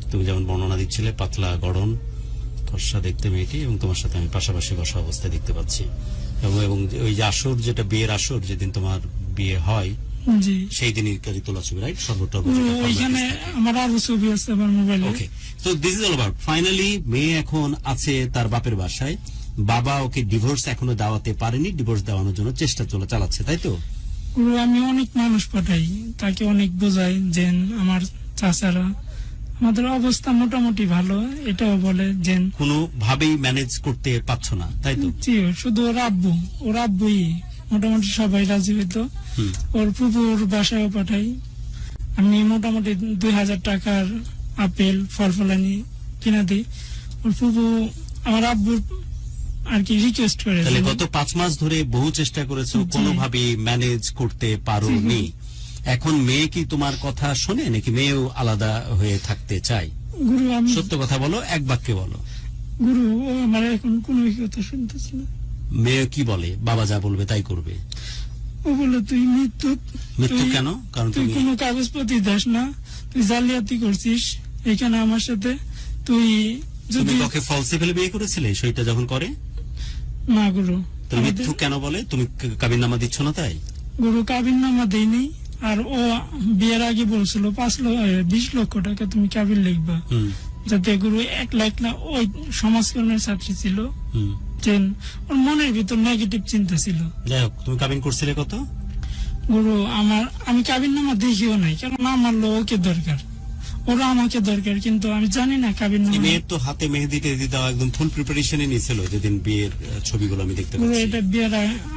তুমি যেমন বর্ণনা দিচ্ছিলে, পাতলা গড়ন ফর্সা দেখতে মেয়েটি, এবং তোমার সাথে আমি পাশাপাশি বসা অবস্থায় দেখতে পাচ্ছি। এবং ওই যে আসর, যেটা বিয়ের আসর, যেদিন তোমার বিয়ে হয় সেই দিনই তোলা ছবি, রাইট? ওইখানে আমার আরো ছবি আছে আমার মোবাইলে। Okay, so this is all about. Finally মেয়ে এখন আছে তার বাপের বাসায়। বাবা ওকে ডিভোর্স এখনো দেওয়াতে পারেনি, ডিভোর্স দেওয়ানোর জন্য চেষ্টা চালাচ্ছে, তাই তো? আমি অনেক মানুষ পাঠাই, তাকে অনেক বোঝাই যে আমার চাচারা আমাদের অবস্থা মোটামুটি ভালো, এটাও বলে যে কোনো ভাবেই ম্যানেজ করতে পারছো না, তাই তো? জি, শুধু ওর আব্বুই মোটামুটি সবাই রাজি হইতো। ওর ফুপুর বাসায় পাঠাই আমি মোটামুটি 2,000 টাকার আপেল ফল ফলানি কিনা দিই। ওর ফুপু আমার আব্বুর আর কি রিকোয়েস্ট করে। তাহলে গত 5 মাস ধরে বহু চেষ্টা করেছো, কোনোভাবেই ম্যানেজ করতে পারোনি। এখন মেয়ে কি তোমার কথা শোনে নাকি মেয়েও আলাদা হয়ে থাকতে চায়? গুরু আমি সত্য কথা বলো, এক বাক্যে বলো। গুরু ও আমার এখন কোনো কথা শুনতেছে না। মেয়ে কি বলে? বাবা যা বলবে তাই করবে। ও বলে তুই মৃত্যু কেন? কারণ তুই কোনো কাগজপত্র দাস না, তুই জালিয়াতি করছিস এখানে আমার সাথে। তুই যদি তোকে ফলসিফালি বিয়ে করেছিলে সেটা যখন করে না গুরু, তুমি মৃত্যু কেন বলে? তুমি কাবিননামা দিচ্ছ না তাই? গুরু কাবিননামা দেয়নি। আর ও বিয়ের আগে বলছিল 20 লক্ষ টাকা তুমি কাবিন লিখবা, যাতে গুরু 1 লাখ না। ওই সমাজকর্মের ছাত্রী ছিল, ওর মনের ভিতর নেগেটিভ চিন্তা ছিল। যাই হোক, তুমি কাবিন করছিলে কত? গুরু আমি কাবিননামা দেখিও নাই, কারণ আমার ওকে দরকার, ওরা আমাকে দরকার, কিন্তু আমি জানি না কাবিননামা। মেয়ের তো হাতে মেহেদি টেহেদি দেওয়া একদম ফুল প্রিপারেশনে নিয়েছিল যেদিন বিয়ের ছবিগুলো আমি দেখতে পাচ্ছি। এটা বিয়ের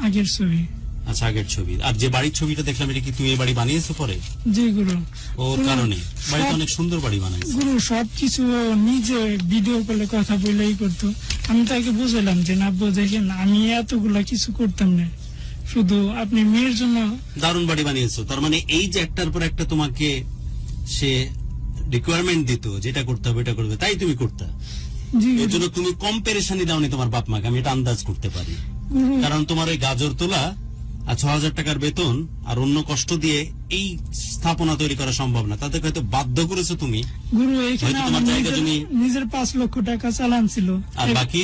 আগের ছবি। আচ্ছা, আগের ছবি। আর যে বাড়ির ছবিটা দেখলাম, এটা কি তুমি এই বাড়ি বানিয়েছো পরে? জি গুরু। ওর কারণে বাড়িতে অনেক সুন্দর বাড়ি বানাইছে গুরু। সবকিছু নিজে ভিডিও কলে কথা বলেই করতো। আমি তাকে বুঝলাম যে না দেখেন, আমি এতগুলা কিছু করতাম না, শুধু আপনি মেয়ের জন্য। দারুণ বাড়ি বানিয়েছো। তার মানে এই যে একটার পর একটা তোমাকে সে রিকোয়ারমেন্ট দিত, যেটা করতে হবে এটা করবে, তাই তুমি করতে। এর জন্য তুমি কম পেরেশানি দাওনি তোমার বাপ মাকে, আমি এটা আন্দাজ করতে পারি। কারণ তোমার ওই গাজর তোলা আর 6,000 টাকার বেতন আর অন্য কষ্ট দিয়ে এই স্থাপনা তৈরি করা সম্ভব না, তাদেরকে হয়তো বাধ্য করেছো তুমি। গুরু এখানে তোমার জায়গা জমি নিজের 5 লক্ষ টাকা চালান ছিল। আর বাকি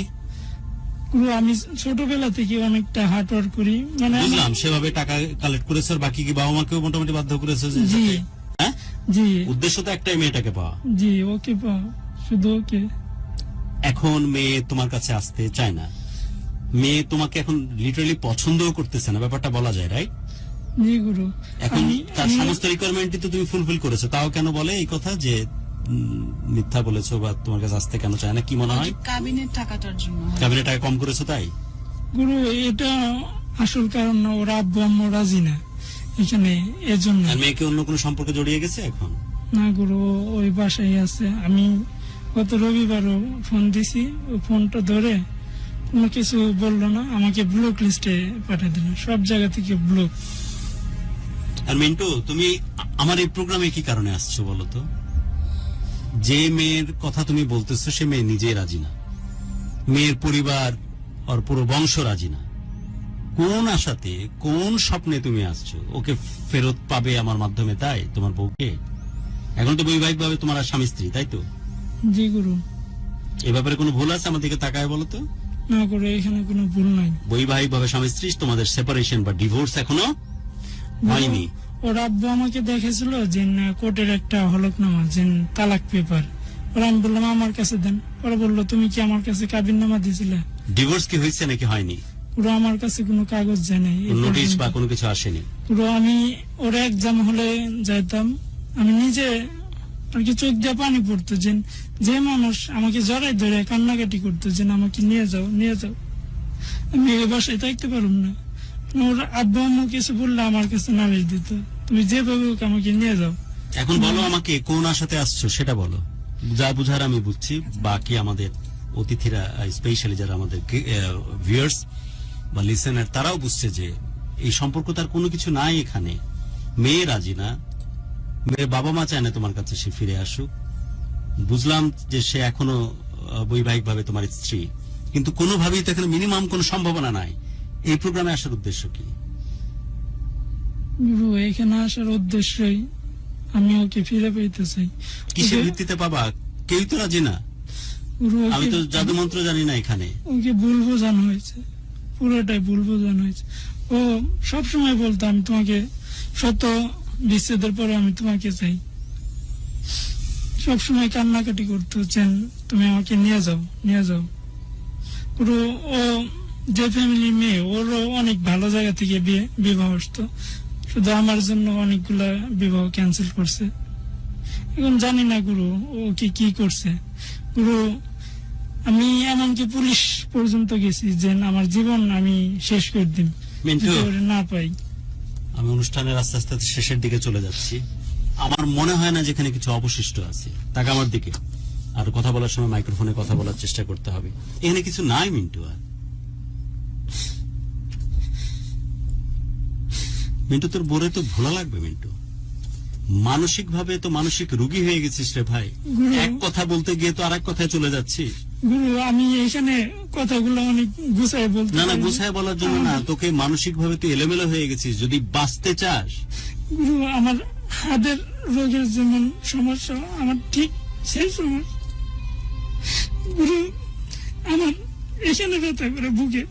গুরু আমি ছোটবেলা থেকে অনেকটা হার্ড ওয়ার্ক করি, মানে বুঝলাম, সেভাবে টাকা কালেক্ট করেছো। আর বাকি কি বাবা মাকেও মোটামুটি বাধ্য করেছো? জি হ্যাঁ জি। উদ্দেশ্য তো একটাই, মেয়েটাকে পাওয়া। জি, ওকে পাওয়া, শুধু ওকে। এখন মেয়ে তোমার কাছে আসতে চায় না, মেয়ে তোমাকে এখন লিটারালি পছন্দও করতেছে না, ব্যাপারটা বলা যায়, রাইট? জি গুরু। এখন তার সমস্ত রিকোয়ারমেন্টই তো তুমি ফুলফিল করেছো, তাও কেন বলে এই কথা যে মিথ্যা বলেছো বা তোমার কাছে আসতে কেন চায় না? কি মনে হয়? কাবিনের টাকাটার জন্য। কাবিনের টাকা কম করেছো তাই? গুরু এটা আসল কারণ না, ওরা আব্বু আম্মু রাজি না এখানে, এজন্য। আর মেয়েকে অন্য কোনো সম্পর্কে জড়িয়ে গেছে এখন? না গুরু, ওই বাসায় আছে। আমি গত রবিবারও ফোন দিছি, ওই ফোনটা ধরে কোনো কিছু বললো না, আমাকে ব্লক লিস্টে পাঠিয়ে দিল, সব জায়গা থেকে ব্লক। আর মিন্টু, তুমি আমার এই প্রোগ্রামে কি কারণে আসছো বলো তো? যে মেয়ের কথা তুমি বলতেছো সে মেয়ে নিজেই রাজি না, মেয়ের পরিবার আর পুরো বংশ রাজি না। কোন আশাতে, কোন স্বপ্নে তুমি আসছো? ওকে ফেরত পাবে আমার মাধ্যমে, তাই? তোমার বউকে এখন তো বৈবাহিক ভাবে তোমার আর স্বামী স্ত্রী, তাই তো? জি গুরু। এ ব্যাপারে কোনো ভুল আছে? আমার দিকে তাকায় বলো তো। না গুরু, এখানে কোনো ভুল নাই। বৈবাহিক ভাবে স্বামী স্ত্রী, তোমাদের সেপারেশন বা ডিভোর্স এখনো হয়নি। ওর আব্বু আমাকে দেখেছিল যে কোর্টের একটা হলফনামা, যে তালাক পেপার। ওরা আমি বললাম আমার কাছে দেন। ওরা বললো তুমি কি আমার কাছে কাবিননামা দিয়েছিলে? ডিভোর্স কি হয়েছে নাকি হয়নি? পুরো আমার কাছে কোনো কাগজ যায় নাই, নোটিশ বা কোনো কিছু আসেনি। পুরো আমি ওরা এক্সাম হলে যাইতাম, আমি নিজে আর কি চোখ দিয়ে পানি পড়তো, যে মানুষ আমাকে জড়াই ধরে কান্নাকাটি করতো যে আমাকে নিয়ে যাও নিয়ে যাও, আমি এই বাসায় থাকতে পারুম না। ওর আব্বু আম্মু কিছু বললে আমার কাছে নালিশ দিত, তুমি যেভাবে হোক আমাকে নিয়ে যাও। এখন বলো আমাকে কোন আশাতে আসছো সেটা বলো, যা বুঝার আমি বুঝছি। বাকি আমাদের অতিথিরা, স্পেশালি যারা আমাদের ভিউয়ার্স বা লিসেনার, তারাও বুঝছে যে এই সম্পর্ক তার কোনো কিছু নাই এখানে। মেয়ে রাজি না, মেয়ের বাবা মা চায় না তোমার কাছে সে ফিরে আসুক। বুঝলাম যে সে এখনো বৈবাহিক ভাবে তোমার স্ত্রী, কিন্তু কোনোভাবেই তো এখানে মিনিমাম কোনো সম্ভাবনা নাই। এই প্রোগ্রামে আসার উদ্দেশ্য কি? গুরু, এখানে আসার উদ্দেশ্যই আমি ওকে ফিরে পেতে চাই। কিসের ভিত্তিতে পাবা? কেউ তো রাজি না। গুরু, আমি তো জাদু মন্ত্র জানি না এখানে। ওকে ভুল বোঝানো হয়েছে, পুরোটাই ভুল বোঝানো হয়েছে। ও সবসময় বলতো আমি তোমাকে, শত বিচ্ছেদের পরে আমি তোমাকে চাই। সবসময় কান্নাকাটি করতো যে তুমি আমাকে নিয়ে যাও নিয়ে যাও। পুরো ও যে ফ্যামিলি মেয়ে, ওরও অনেক ভালো জায়গা থেকে বিবাহ আসতো, শুধু আমার জন্য অনেকগুলা বিবাহ ক্যান্সেল করছে। এখন জানি না গুরু ও কি করছে। গুরু, আমি এমনকি পুলিশ পর্যন্ত গেছি যে আমার জীবন আমি শেষ করে দিন না পাই। আমি অনুষ্ঠানের আস্তে আস্তে শেষের দিকে চলে যাচ্ছি। আমার মনে হয় না যেখানে কিছু অবশিষ্ট আছে। তাকে আমার দিকে, আর কথা বলার সময় মাইক্রোফোনে কথা বলার চেষ্টা করতে হবে। এখানে কিছু নাই মিন্টু। আর মিন্টু, তোর বোরে তো ভোলা লাগবে মিন্টু। মানসিক ভাবে তো মানসিক রোগী হয়ে গেছিস রে ভাই। এক কথা বলতে গিয়ে তো আর এক কথায় চলে যাচ্ছিস। গুরু আমি এখানে কথাগুলো অনেক গুছাই বলতে না না, পারি। গুছায় বলার জন্য না, তোকে মানসিক ভাবে তুই এলোমেলো হয়ে গেছিস। যদি বাঁচতে চাস, গুরু আমার হাতের রোগের যেমন সমস্যা আমার ঠিক সেই সমস্যা। গুরু আমার এখানে ব্যথা করে বুকে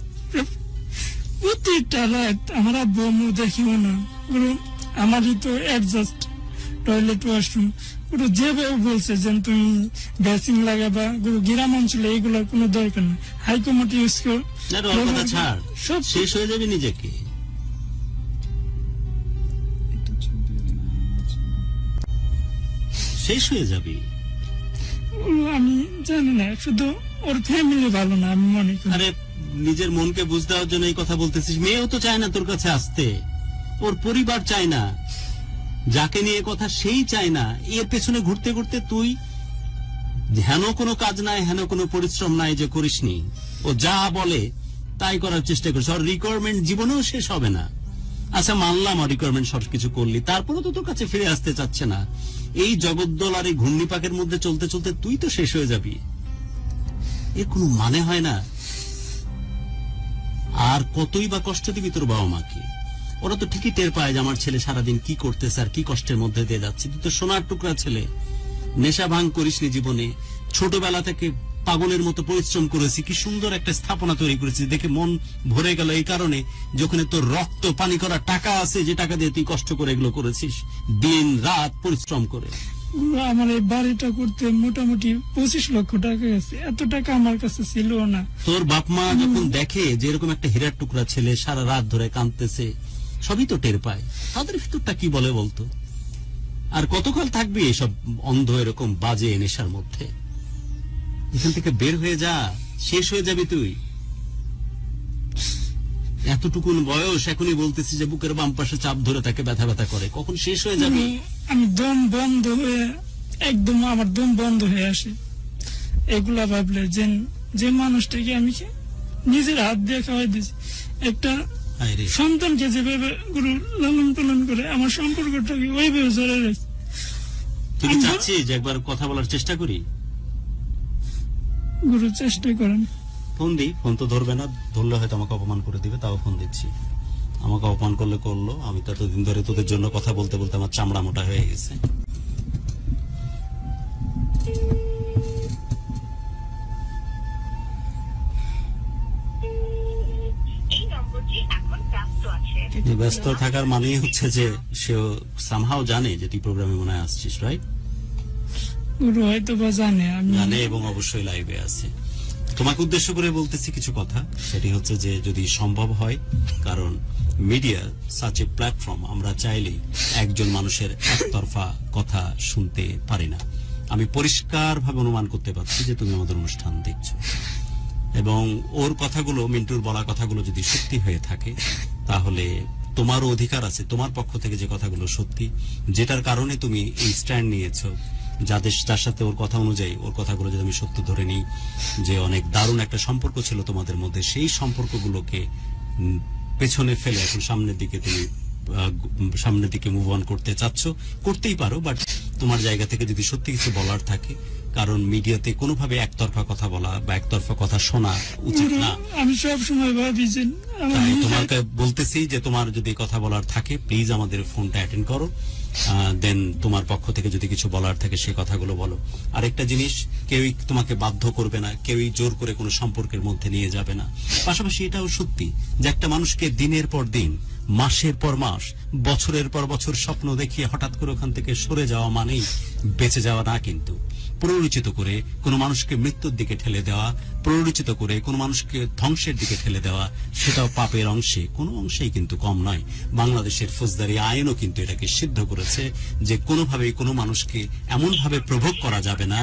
প্রতিটা রাত আমার আব্বু আম্মু দেখিও না। গুরু আমারই তো অ্যাডজাস্ট টয়লেট ওয়াশরুম। গুরু যেভাবে বলছে যে তুমি বেসিন লাগাবা, গুরু গ্রাম অঞ্চলে এগুলোর কোনো দরকার নেই, হাইকমোট ইউজ কর। না রে, ওর কথা ছাড়, সব শেষ হয়ে যাবে নিজেকে। শেষ হয়ে যাবি। গুরু আমি জানি না, শুধু ওর ফ্যামিলি ভালো না আমি মনে করি। আরে নিজের মনকে বুঝ দেওয়ার জন্য এই কথা বলতেছিস। মেয়েও তো চায় না তোর কাছে আসতে, ওর পরিবার চায় না, যাকে নিয়ে কথা সেই চায় না। এর পেছনে ঘুরতে ঘুরতে তুই হেন কোনো কাজ নাই, হেন কোনো পরিশ্রম নাই যে করিসনি। ও যা বলে তাই করার চেষ্টা করিস। ওর রিকোয়ারমেন্ট জীবনেও শেষ হবে না। আচ্ছা মানলাম ওর রিকোয়ারমেন্ট সবকিছু করলি, তারপরে তো তোর কাছে ফিরে আসতে চাচ্ছে না। এই জগদ্দল আর এই ঘূর্ণিপাকের মধ্যে চলতে চলতে তুই তো শেষ হয়ে যাবি। এর কোনো মানে হয় না। আর কতই বা কষ্ট দিবি তোর বাবা মাকে? ওরা তো ঠিকই টের পায় যে আমার ছেলে সারাদিন কি করতেছে আর কি কষ্টের মধ্যে দিয়ে যাচ্ছে। তুই তো সোনার টুকরা ছেলে, নেশা ভাঙ করিসনি জীবনে, ছোটবেলা থেকে পাগলের মতো পরিশ্রম করেছি, কি সুন্দর একটা স্থাপনা তৈরি করেছি, দেখে মন ভরে গেল। এই কারণে যখন তোর রক্ত পানি করা টাকা আছে, যে টাকা দিয়ে তুই কষ্ট করে এগুলো করেছিস, দিন রাত পরিশ্রম করে। গুরু আমার এই বাড়িটা করতে মোটামুটি 25 লক্ষ টাকা গেছে, এত টাকা আমার কাছে ছিল না। তোর বাপ মা যখন দেখে যে এরকম একটা হীরার টুকরা ছেলে সারা রাত ধরে কাঁদতেছে, সবই তো টের পায়। তাদের ভিতরটা কি বলে বলতো? আর কতকাল থাকবি এসব অন্ধ এরকম বাজে নেশার মধ্যে? এখান থেকে বের হয়ে যা, শেষ হয়ে যাবি তুই। এতটুকুন বয়স, এখনই বলতেছি যে বুকের বাম পাশে চাপ ধরে তাকে ব্যথা ব্যথা করে, কখন শেষ হয়ে যাবে? আমি দম বন্ধ হয়ে একদম আমার দম বন্ধ হয়ে আসে এগুলা ভাবলে। যে মানুষটাকে আমি নিজের হাত দিয়ে খাওয়াই দিয়েছি, একটা হায় রে, সন্তানকে যেভাবে গুরু লালন পালন করে আমার সম্পর্কটাকে ওইভাবে জড়াই রাখছি। তুই কি চাচ্ছিস যে একবার কথা বলার চেষ্টা করি? গুরু চেষ্টা করেন। ফোন দি, ফোন তো ধরবে না, ধরলে হয়তো আমাকে অপমান করে দিবে, তাও ফোন দিচ্ছি। আমাকে অপমান করলে করলো, আমি তো এতদিন ধরে তোদের জন্য কথা বলতে বলতে আমার চামড়া মোটা হয়ে গেছে। এই ব্যস্ত থাকার মানেই হচ্ছে যে সেও সামহাও জানে যে তুই প্রোগ্রামে মনে হয় আসছিস, রাইট? গুরু হয়তো বা জানে আমি জানে এবং অবশ্যই লাইভে আছে। তোমাকে উদ্দেশ্য করে বলতেছি কিছু কথা, সেটি হচ্ছে যে যদি সম্ভব হয়, কারণ মিডিয়া সাচ এ প্ল্যাটফর্ম, আমরা চাইলেই একজন মানুষের একতরফা কথা শুনতে পারি না। আমি পরিষ্কারভাবে অনুমান করতে পারছি যে তুমি আমাদের অনুষ্ঠান দেখছো, এবং ওর কথাগুলো, মিন্টুর বলা কথাগুলো যদি সত্যি হয়ে থাকে, তাহলে তোমারও অধিকার আছে তোমার পক্ষ থেকে যে কথাগুলো সত্যি, যেটার কারণে তুমি এই স্ট্যান্ড নিয়েছো, যার সাথে ওর কথা অনুযায়ী ওর কথাগুলো যদি আমি সত্য ধরে নিই যে অনেক দারুণ একটা সম্পর্ক ছিল তোমাদের মধ্যে, সেই সম্পর্কগুলোকে পেছনে ফেলে এখন সামনের দিকে মুভ অন করতে চাচ্ছ, করতেই পারো, বাট তোমার জায়গা থেকে যদি সত্যি কিছু বলার থাকে, কারণ মিডিয়াতে কোনোভাবে একতরফা কথা বলা বা একতরফা কথা শোনা উচিত না। আমি সব সময় ভাবি যে তাই তোমাকে বলতেছি যে তোমার যদি কথা বলার থাকে, প্লিজ আমাদের ফোনটা অ্যাটেন্ড করো, দেন তোমার পক্ষ থেকে যদি কিছু বলার থাকে সেই কথাগুলো বলো। আরেকটা জিনিস, কেউই তোমাকে বাধ্য করবে না, কেউই জোর করে কোনো সম্পর্কের মধ্যে নিয়ে যাবে না। পাশাপাশি এটাও সত্যি যে একটা মানুষকে দিনের পর দিন, মাসের পর মাস, বছরের পর বছর স্বপ্ন দেখিয়ে হঠাৎ করে ওখান থেকে সরে যাওয়া মানেই বেঁচে যাওয়া না, কিন্তু প্ররোচিত করে কোনো মানুষকে মৃত্যুর দিকে ঠেলে দেওয়া, প্ররোচিত করে কোনো মানুষকে ধ্বংসের দিকে ঠেলে দেওয়া, সেটাও পাপের অংশে কোনো অংশেই কিন্তু কম নয়। বাংলাদেশের ফৌজদারি আইনও কিন্তু এটাকে সিদ্ধ করেছে যে কোনোভাবেই কোনো মানুষকে এমনভাবে প্রভোগ করা যাবে না,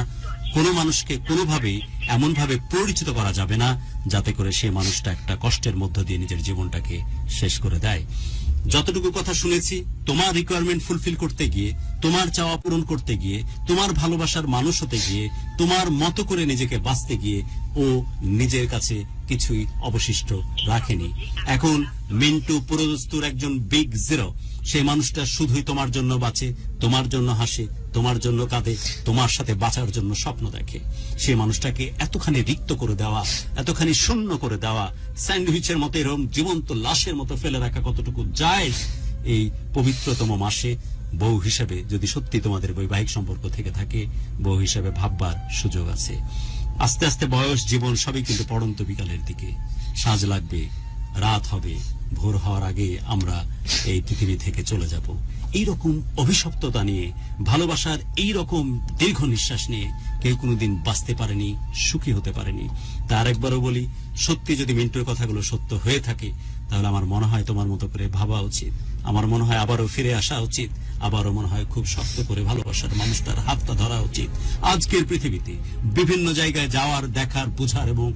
কোনো মানুষকে কোনোভাবেই এমনভাবে পরিচিত করা যাবে না যাতে করে সে মানুষটা একটা কষ্টের মধ্য দিয়ে নিজের জীবনটাকে শেষ করে দেয়। যতটুকু কথা শুনেছি, তোমার রিকোয়ারমেন্ট ফুলফিল করতে গিয়ে, তোমার চাওয়া পূরণ করতে গিয়ে, তোমার ভালোবাসার মানুষ হতে গিয়ে, তোমার মতো করে নিজেকে বাঁচতে গিয়ে ও নিজের কাছে কিছুই অবশিষ্ট রাখেনি। এখন মিন্টু পুরোদস্তুর একজন বিগ জিরো, সেই মানুষটা শুধুই তোমার জন্য বাঁচে, তোমার জন্য হাসে, তোমার জন্য কাঁদে, তোমার সাথে বাঁচার জন্য স্বপ্ন দেখে, সেই মানুষটাকে এতখানি রিক্ত করে দেওয়া, এতখানি শূন্য করে দেওয়া, স্যান্ডউইচের মতো এরকম জীবন্ত লাশের মতো ফেলে রাখা কতটুকু যায় এই পবিত্রতম মাসে? বউ হিসেবে যদি সত্যি তোমাদের বৈবাহিক সম্পর্ক থেকে থাকে, বউ হিসেবে ভাববার সুযোগ আছে। আস্তে আস্তে বয়স, জীবন সবই কিন্তু পড়ন্ত বিকালের দিকে। সাঁঝ লাগবে, রাত হবে, ভোর হওয়ার আগে আমরা এই পৃথিবী থেকে চলে যাব। এইরকম অভিশপ্ততা নিয়ে, ভালোবাসার এই রকম দীর্ঘ নিঃশ্বাস নিয়ে কেউ কোনোদিন বাঁচতে পারেনি, সুখী হতে পারেনি। তার একবারও বলি, সত্যি যদি মিন্টুর কথাগুলো সত্য হয়ে থাকে, তাহলে আমার মনে হয় তোমার মতো করে ভাবা উচিত। আমার মনে হয় আবারও ফিরে আসা উচিত, আবারও মনে হয় খুব শক্ত করে ভালোবাসার মানুষটার হাতটা ধরা উচিত। আজকের পৃথিবীতে বিভিন্ন জায়গায় যাওয়ার, দেখার, বোঝার এবং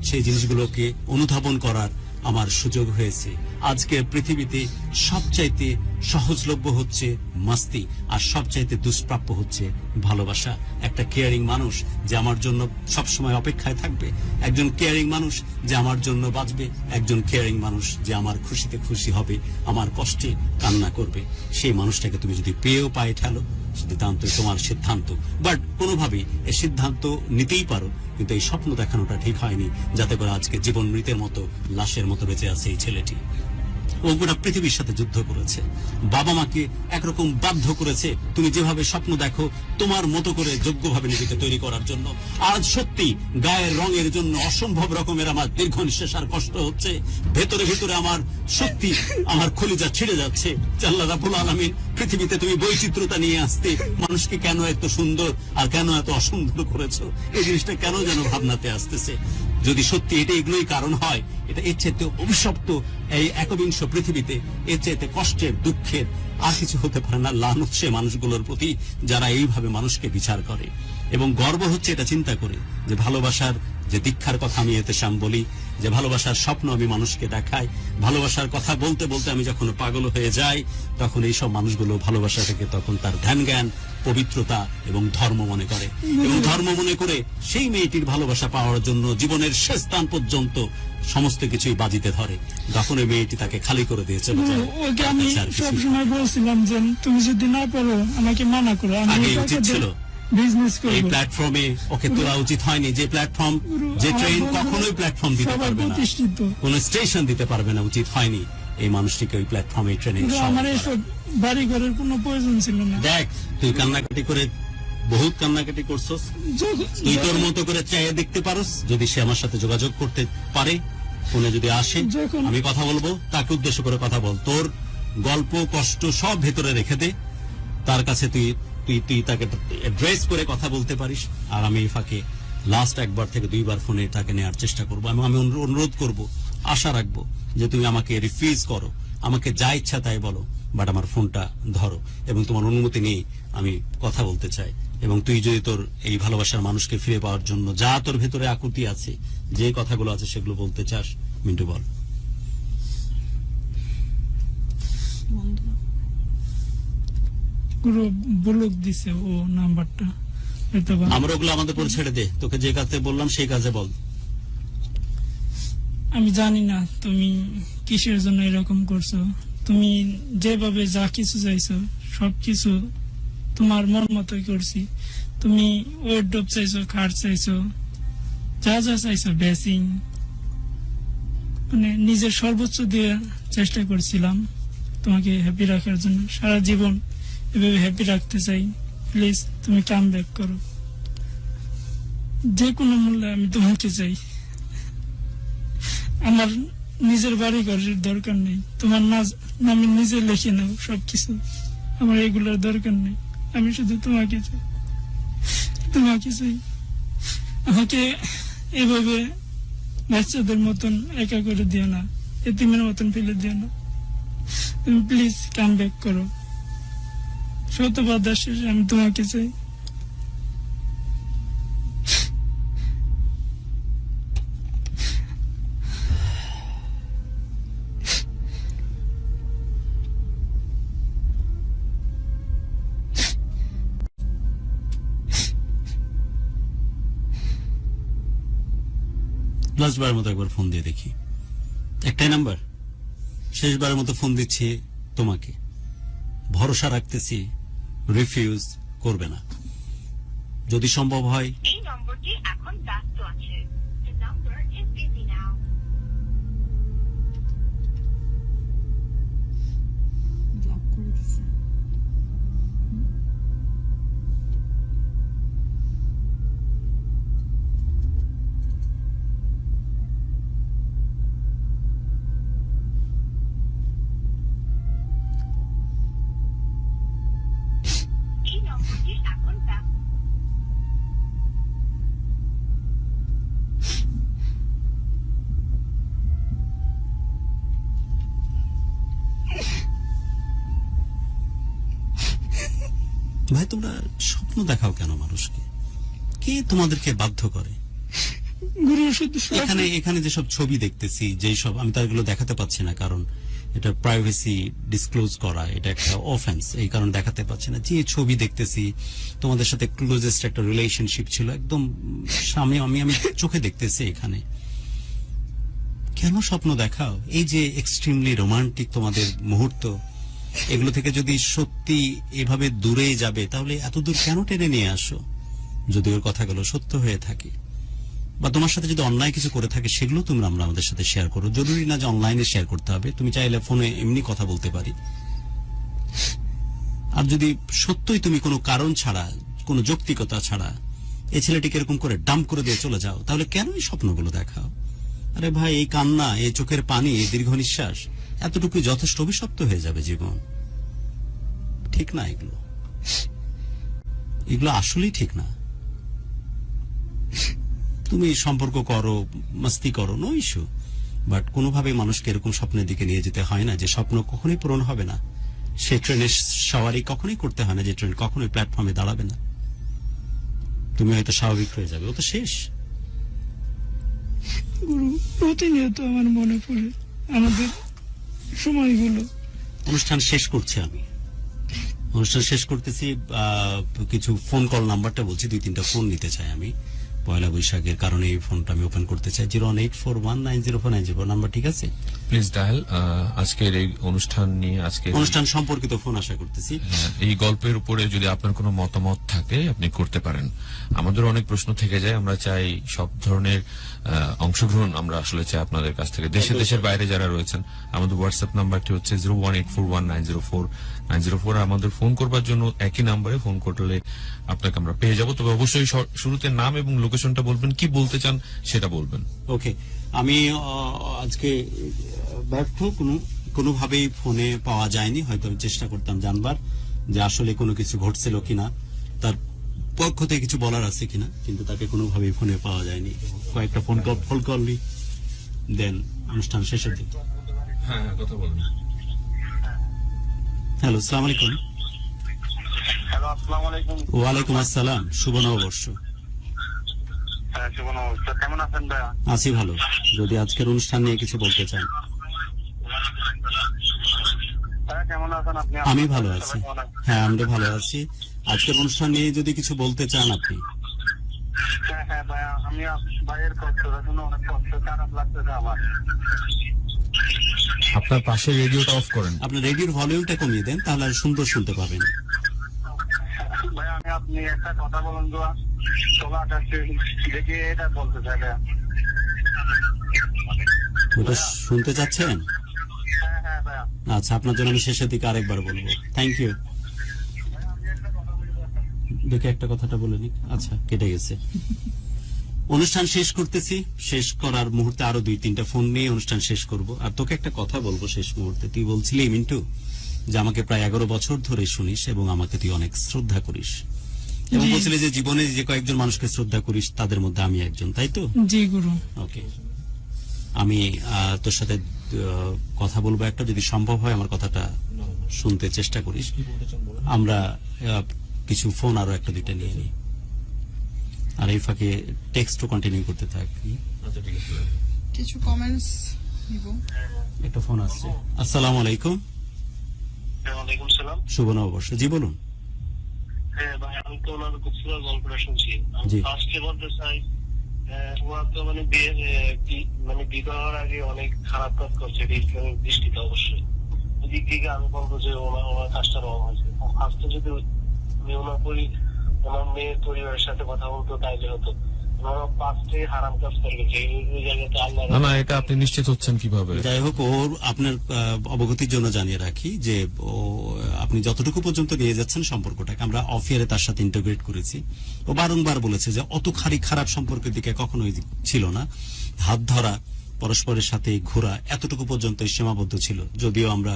সেই জিনিসগুলোকে অনুধাবন করার আমার সুযোগ হয়েছে। আজকের পৃথিবীতে সবচাইতে সহজলভ্য হচ্ছে মাস্তি, আর সবচাইতে দুষ্প্রাপ্য হচ্ছে ভালোবাসা। একটা কেয়ারিং মানুষ যে আমার জন্য সবসময় অপেক্ষায় থাকবে, একজন কেয়ারিং মানুষ যে আমার জন্য বাঁচবে, একজন কেয়ারিং মানুষ যে আমার খুশিতে খুশি হবে, আমার কষ্টে কান্না করবে। সেই মানুষটাকে তুমি যদি পেয়েও পায়ে ঠেলো, সিদ্ধান্ত তোমার সিদ্ধান্ত, বাট কোনোভাবেই এই সিদ্ধান্ত নিতেই পারো, কিন্তু এই স্বপ্ন দেখানোটা ঠিক হয়নি যাতে করে আজকে জীবন মৃতের মতো, লাশের মতো বেঁচে আছে এই ছেলেটি। ও গোটা পৃথিবীর সাথে যুদ্ধ করেছে, বাবা মাকে একরকম বাধ্য করেছে তুমি যেভাবে স্বপ্ন দেখো তোমার মতো করে যোগ্যভাবে নিজেকে তৈরি করার জন্য। আজ সত্যি গায়ের রঙের জন্য অসম্ভব রকমের আমার দীর্ঘ নিঃশ্বাস আর কষ্ট হচ্ছে, ভেতরে ভেতরে আমার সত্যি আমার কলিজা ছিঁড়ে যাচ্ছে। আল্লাহ রাব্বুল আলামিন পৃথিবীতে তুমি বৈচিত্র্যতা নিয়ে আসতে মানুষকে কেন এত সুন্দর আর কেন এত অসুন্দর করেছো, এই জিনিসটা কেন যেন ভাবনাতে আসতেছে। যদি সত্যি এটা এগুলোই কারণ হয়, এটা এর চাইতে অভিশপ্ত এই একবিংশ পৃথিবীতে, এর চাইতে কষ্টের, দুঃখের আর কিছু হতে পারে না। লানত সে মানুষগুলোর প্রতি যারা এইভাবে মানুষকে বিচার করে। এবং গর্ব হচ্ছে এটা চিন্তা করে যে ভালোবাসার যে দীক্ষার কথা আমি এতে শাম বলি, যে ভালোবাসার স্বপ্ন আমি মানুষকে দেখাই, ভালোবাসার কথা বলতে বলতে আমি যখন পাগল হয়ে যাই, তখন এইসব মানুষগুলো ভালোবাসাটাকে তখন তার ধ্যান জ্ঞান, পবিত্রতা এবং ধর্ম মনে করে, এবং ধর্ম মনে করে সেই মেয়েটির ভালোবাসা পাওয়ার জন্য জীবনের শেষ স্থান পর্যন্ত সমস্ত কিছুই বাজিতে ধরে। তখন ওই মেয়েটি তাকে খালি করে দিয়ে চলে যায়। ওকে আমি সবসময় বলছিলাম যে তুমি যদি না পারো আমাকে মানা করো, আগে উচিত ছিল বিজনেস করব। এই প্ল্যাটফর্মে ওকে তোলা উচিত হয়নি। যে প্ল্যাটফর্ম, যে ট্রেন কখনোই প্ল্যাটফর্ম দিতে পারবে না, কোন স্টেশন দিতে পারবে না, উচিত হয়নি এই মানুষটিকে ওই প্ল্যাটফর্মে ট্রেনে। আমার এইসব বাড়ি ঘরের কোনো প্রয়োজন ছিল না। দেখ, তুই কান্নাকাটি করে বহুত কান্নাকাটি করছস, তুই তোর মতো করে চাইয়ে দেখতে পারস। যদি সে আমার সাথে যোগাযোগ করতে পারে, ফোনে যদি আসে, আমি কথা বলবো, তাকে উদ্দেশ্য করে কথা বল। তোর গল্প, কষ্ট সব ভেতরে রেখে দে, তার কাছে তুই তাকে অ্যাড্রেস করে কথা বলতে পারিস। আর আমি এই ফাঁকে লাস্ট একবার থেকে 2বার ফোনে তাকে নেওয়ার চেষ্টা করবো। আমি অনুরোধ করব, আশা রাখবো যে তুমি আমাকে রিফিউজ করো, আমাকে যা ইচ্ছা তাই বলো, বাট আমার ফোনটা ধরো এবং তোমার অনুমতি নিয়ে আমি কথা বলতে চাই। এবং তুই যদি তোর এই ভালোবাসার মানুষকে ফিরে পাওয়ার জন্য যা তোর ভেতরে আকুতি আছে, যে কথাগুলো আছে সেগুলো বলতে চাস, মিন্টু বল। ব্লক দিছে ও নাম্বারটা, আমরা ওগুলো আমাদের উপর ছেড়ে দে, তোকে যে কাজে বললাম সেই কাজে বল। আমি জানি না তুমি কিসের জন্য এরকম করছো, তুমি যেভাবে যা কিছু চাইছো সবকিছু তোমার মন মতোই করছি। তুমি ওয়ার্ডরোব চাইছো, খাট চাইছো, যা যা চাইছো, বেসিং, মানে নিজের সর্বোচ্চ দিয়ে চেষ্টা করছিলাম তোমাকে হ্যাপি রাখার জন্য। সারা জীবন এভাবে হ্যাপি রাখতে চাই। প্লিজ তুমি কাম ব্যাক করো, যে কোনো মূল্যে আমি তোমাকে চাই। আমার নিজের বাড়ি ঘরের দরকার নেই, তোমার নামে নিজে লিখে নাও সবকিছু, আমার এগুলোর দরকার নেই। আমি শুধু তোমাকে চাই, তোমাকে চাই। আমাকে এভাবে বাচ্চাদের মতন একা করে দিও না, এতিমের মতন ফেলে দিও না। তুমি প্লিজ কাম ব্যাক করো। শত বাধা শেষে আমি তোমাকে চাই। লাস্টবারের মতো একবার ফোন দিয়ে দেখি, একটাই নাম্বার, শেষবারের মতো ফোন দিচ্ছি তোমাকে, ভরসা রাখতেছি রিফিউজ করবে না। যদি সম্ভব হয় এই নম্বরটি এখন ব্যস্ত আছে। The number is busy now. Block করে দিছে। এই নম্বরটি এখন ব্যস্ত। ভাই তোমরা স্বপ্ন দেখাও কেন মানুষকে? কে তোমাদেরকে বাধ্য করে? গুরু শুধু এখানে এখানে যেসব ছবি দেখতেছি, যেই সব, আমি তো এগুলো দেখাতে পাচ্ছি না, কারণ এটা প্রাইভেসি ডিসক্লোজ করা, এটা একটা অফেন্স, এই কারণে দেখাতে পাচ্ছি না। যে ছবি দেখতেছি তোমাদের সাথে ক্লোজেস্ট একটা রিলেশনশিপ ছিল, একদম সামনে আমি চোখে দেখতেছি। এখানে কেন স্বপ্ন দেখাও? এই যে এক্সট্রিমলি রোমান্টিক তোমাদের মুহূর্ত, এগুলো থেকে যদি সত্যি এভাবে দূরে যাবে, তাহলে এত দূর কেন টেনে নিয়ে আসো? যদি ওর কথাগুলো সত্য হয়ে থাকে, বা তোমার সাথে যদি অনলাইন কিছু করে থাকে, সেগুলো তোমরা আমাদের সাথে শেয়ার করো। জরুরি না যে অনলাইনে শেয়ার করতে হবে, তুমি চাইলে ফোনে এমনি কথা বলতে পারি। আর যদি সত্যই তুমি কোনো কারণ ছাড়া, কোনো যৌক্তিকতা ছাড়া এই ছেলেটিকে এরকম করে ডাম্প করে দিয়ে চলে যাও, তাহলে কেন এই স্বপ্নগুলো দেখাও? আরে ভাই, এই কান্না, এই চোখের পানি, এই দীর্ঘ নিঃশ্বাস, এতটুকু যথেষ্ট, অভিশপ্ত হয়ে যাবে জীবন। ঠিক না এগুলো, এগুলো আসলেই ঠিক না। তুমি সম্পর্ক করো, মস্তি করো, নো ইস্যু, বাট কোনোভাবে মানুষকে এরকম স্বপ্নের দিকে নিয়ে যেতে হয় না যে স্বপ্ন কখনোই পূরণ হবে না। সে ট্রেনের সওয়ারি কখনোই করতে হয় না যে ট্রেন কখনোই প্ল্যাটফর্মে দাঁড়াবে না। তুমি হয়তো স্বাভাবিক হয়ে যাবে, ও তো শেষ। গুরু প্রতিনিয়ত আমার মনে পড়ে আমাদের সময়গুলো। অনুষ্ঠান শেষ করছি আমি, অনুষ্ঠান শেষ করতেছি। কিছু ফোন কল নাম্বারটা বলছি, 2-3টা ফোন নিতে চাই আমি পয়লা বৈশাখের কারণে। এই ফোনটা আমি ওপেন করতে চাই। 01841904904 নাম্বার, ঠিক আছে? Please dial. আজকের এই অনুষ্ঠান নিয়ে, আজকে অনুষ্ঠান সম্পর্কিত ফোন আশা করতেছি। এই গল্পের উপরে যদি আপনার কোনো মতামত থাকে আপনি করতে পারেন। আমাদের অনেক প্রশ্ন থেকে যায়, আমরা চাই সব ধরনের অংশগ্রহণ আমরা আসলে চাই আপনাদের কাছ থেকে। দেশের বাইরে যারা রয়েছেন, আমাদের হোয়াটসঅ্যাপ নাম্বারটি হচ্ছে 01841904904। আমাদের ফোন করবার জন্য একই নাম্বারে ফোন করলে আপনাকে আমরা পেয়ে যাব। তবে অবশ্যই শুরুতে নাম এবং লোকেশনটা বলবেন, কি বলতে চান সেটা বলবেন। ওকে, আমি আজকে ব্যর্থ, কোনোভাবেই ফোনে পাওয়া যায়নি। হয়তো আমি চেষ্টা করতাম জানবার যে আসলে কোনো কিছু ঘটছিল কিনা, তার পক্ষ থেকে কিছু বলার আছে কিনা, কিন্তু তাকে কোনোভাবেই ফোনে পাওয়া যায়নি। কয়েকটা ফোন কল দেন অনুষ্ঠান শেষের দিকে। হ্যাঁ, কথা বলুন। হ্যালো, আসসালামু আলাইকুম। হ্যালো, আসসালামু আলাইকুম। ওয়ালাইকুম আসসালাম, শুভ নববর্ষ। হ্যাঁ, শুভ নববর্ষ। কেমন আছেন ভাইয়া? আছি ভালো। যদি আজকের অনুষ্ঠান নিয়ে কিছু বলতে চান। হ্যাঁ, কেমন আছেন আপনি? আমি ভালো আছি। হ্যাঁ, আমরা ভালো আছি। আজকের অনুষ্ঠান নিয়ে যদি কিছু বলতে চান আপনি। হ্যাঁ হ্যাঁ ভাইয়া, আমি ভাইয়ের কষ্টটা শুনে অনেক কষ্ট, খারাপ লাগতেছে আমার। আপনার পাশে রেডিওটা অফ করেন। আপনার রেডিওর ভলিউমটা কমিয়ে দেন, তাহলে আর সুন্দর শুনতে পাবেন। ভাইয়া, আপনি একটা কথা বলুন তো, তোলা আকাশে দেখে এটা বলতে চাই ভাইয়া। ওটা শুনতে চাচ্ছেন? হ্যাঁ হ্যাঁ ভাইয়া। আচ্ছা, আপনার জন্য আমি শেষের দিকে আরেকবার বলবো। Thank you. ভাইয়া, আমি একটা কথা বলবো। দেখে একটা কথাটা বলে নি। আচ্ছা, কেটে গেছে। অনুষ্ঠান শেষ করতেছি। শেষ করার মুহূর্তে আরো 2-3টা ফোন নিয়ে অনুষ্ঠান শেষ করব। আর তোকে একটা কথা বলবো শেষ মুহূর্তে। তুই বলছিলি মিন্টু যে আমাকে প্রায় 11 বছর ধরে শুনিস এবং আমাকে তুই অনেক শ্রদ্ধা করিস, এবং বলছিলি যে জীবনে যে কয়েকজন মানুষকে শ্রদ্ধা করিস তাদের মধ্যে আমি একজন, তাই তো? জি গুরু। ওকে, আমি তোর সাথে কথা বলবো একটা, যদি সম্ভব হয় আমার কথাটা শুনতে চেষ্টা করিস। আমরা কিছু ফোন আরো 1-2টা নিয়ে নিই, আর এই ফাঁকে টেক্সটও কন্টিনিউ করতে থাকি। কিছু কমেন্টস নিব। একটা ফোন আসছে। আসসালামু আলাইকুম। ওয়ালাইকুম সালাম। শুভ নববর্ষ। জি বলুন। হ্যাঁ ভাই, আমি তো ওনার খুব সুন্দর গল্পটা শুনছি। আমি জি। ফার্স্টে বলতে চাই, ওরা তো মানে বিবাহের আগে অনেক খারাপ কাজ করছে, এটা ইসলামিক দৃষ্টিতে অবশ্যই। দিক থেকে আমি বলবো যে ওনার কাজটা রং হয়েছে। ফার্স্টে যদি আপনি ওনার মেয়ের পরিবারের সাথে কথা বলতো তাইলে হতো। ওনারা পাঁচটি হারাম কাজ করে গেছে, এই জায়গাতে আল্লাহ না না, এটা আপনি নিশ্চিত হচ্ছেন কিভাবে? যাই হোক, ওর আপনার অবগতির জন্য জানিয়ে রাখি যে আপনি যতটুকু পর্যন্ত নিয়ে যাচ্ছেন সম্পর্কটাকে, আমরা অফিয়ারে তার সাথে ইন্টিগ্রেট করেছি। ও বারংবার বলেছে যে অত খারাপ সম্পর্কের দিকে কখনোই ছিল না, হাত ধরা, পরস্পরের সাথে ঘোরা, এতটুকু পর্যন্ত সীমাবদ্ধ ছিল। যদিও আমরা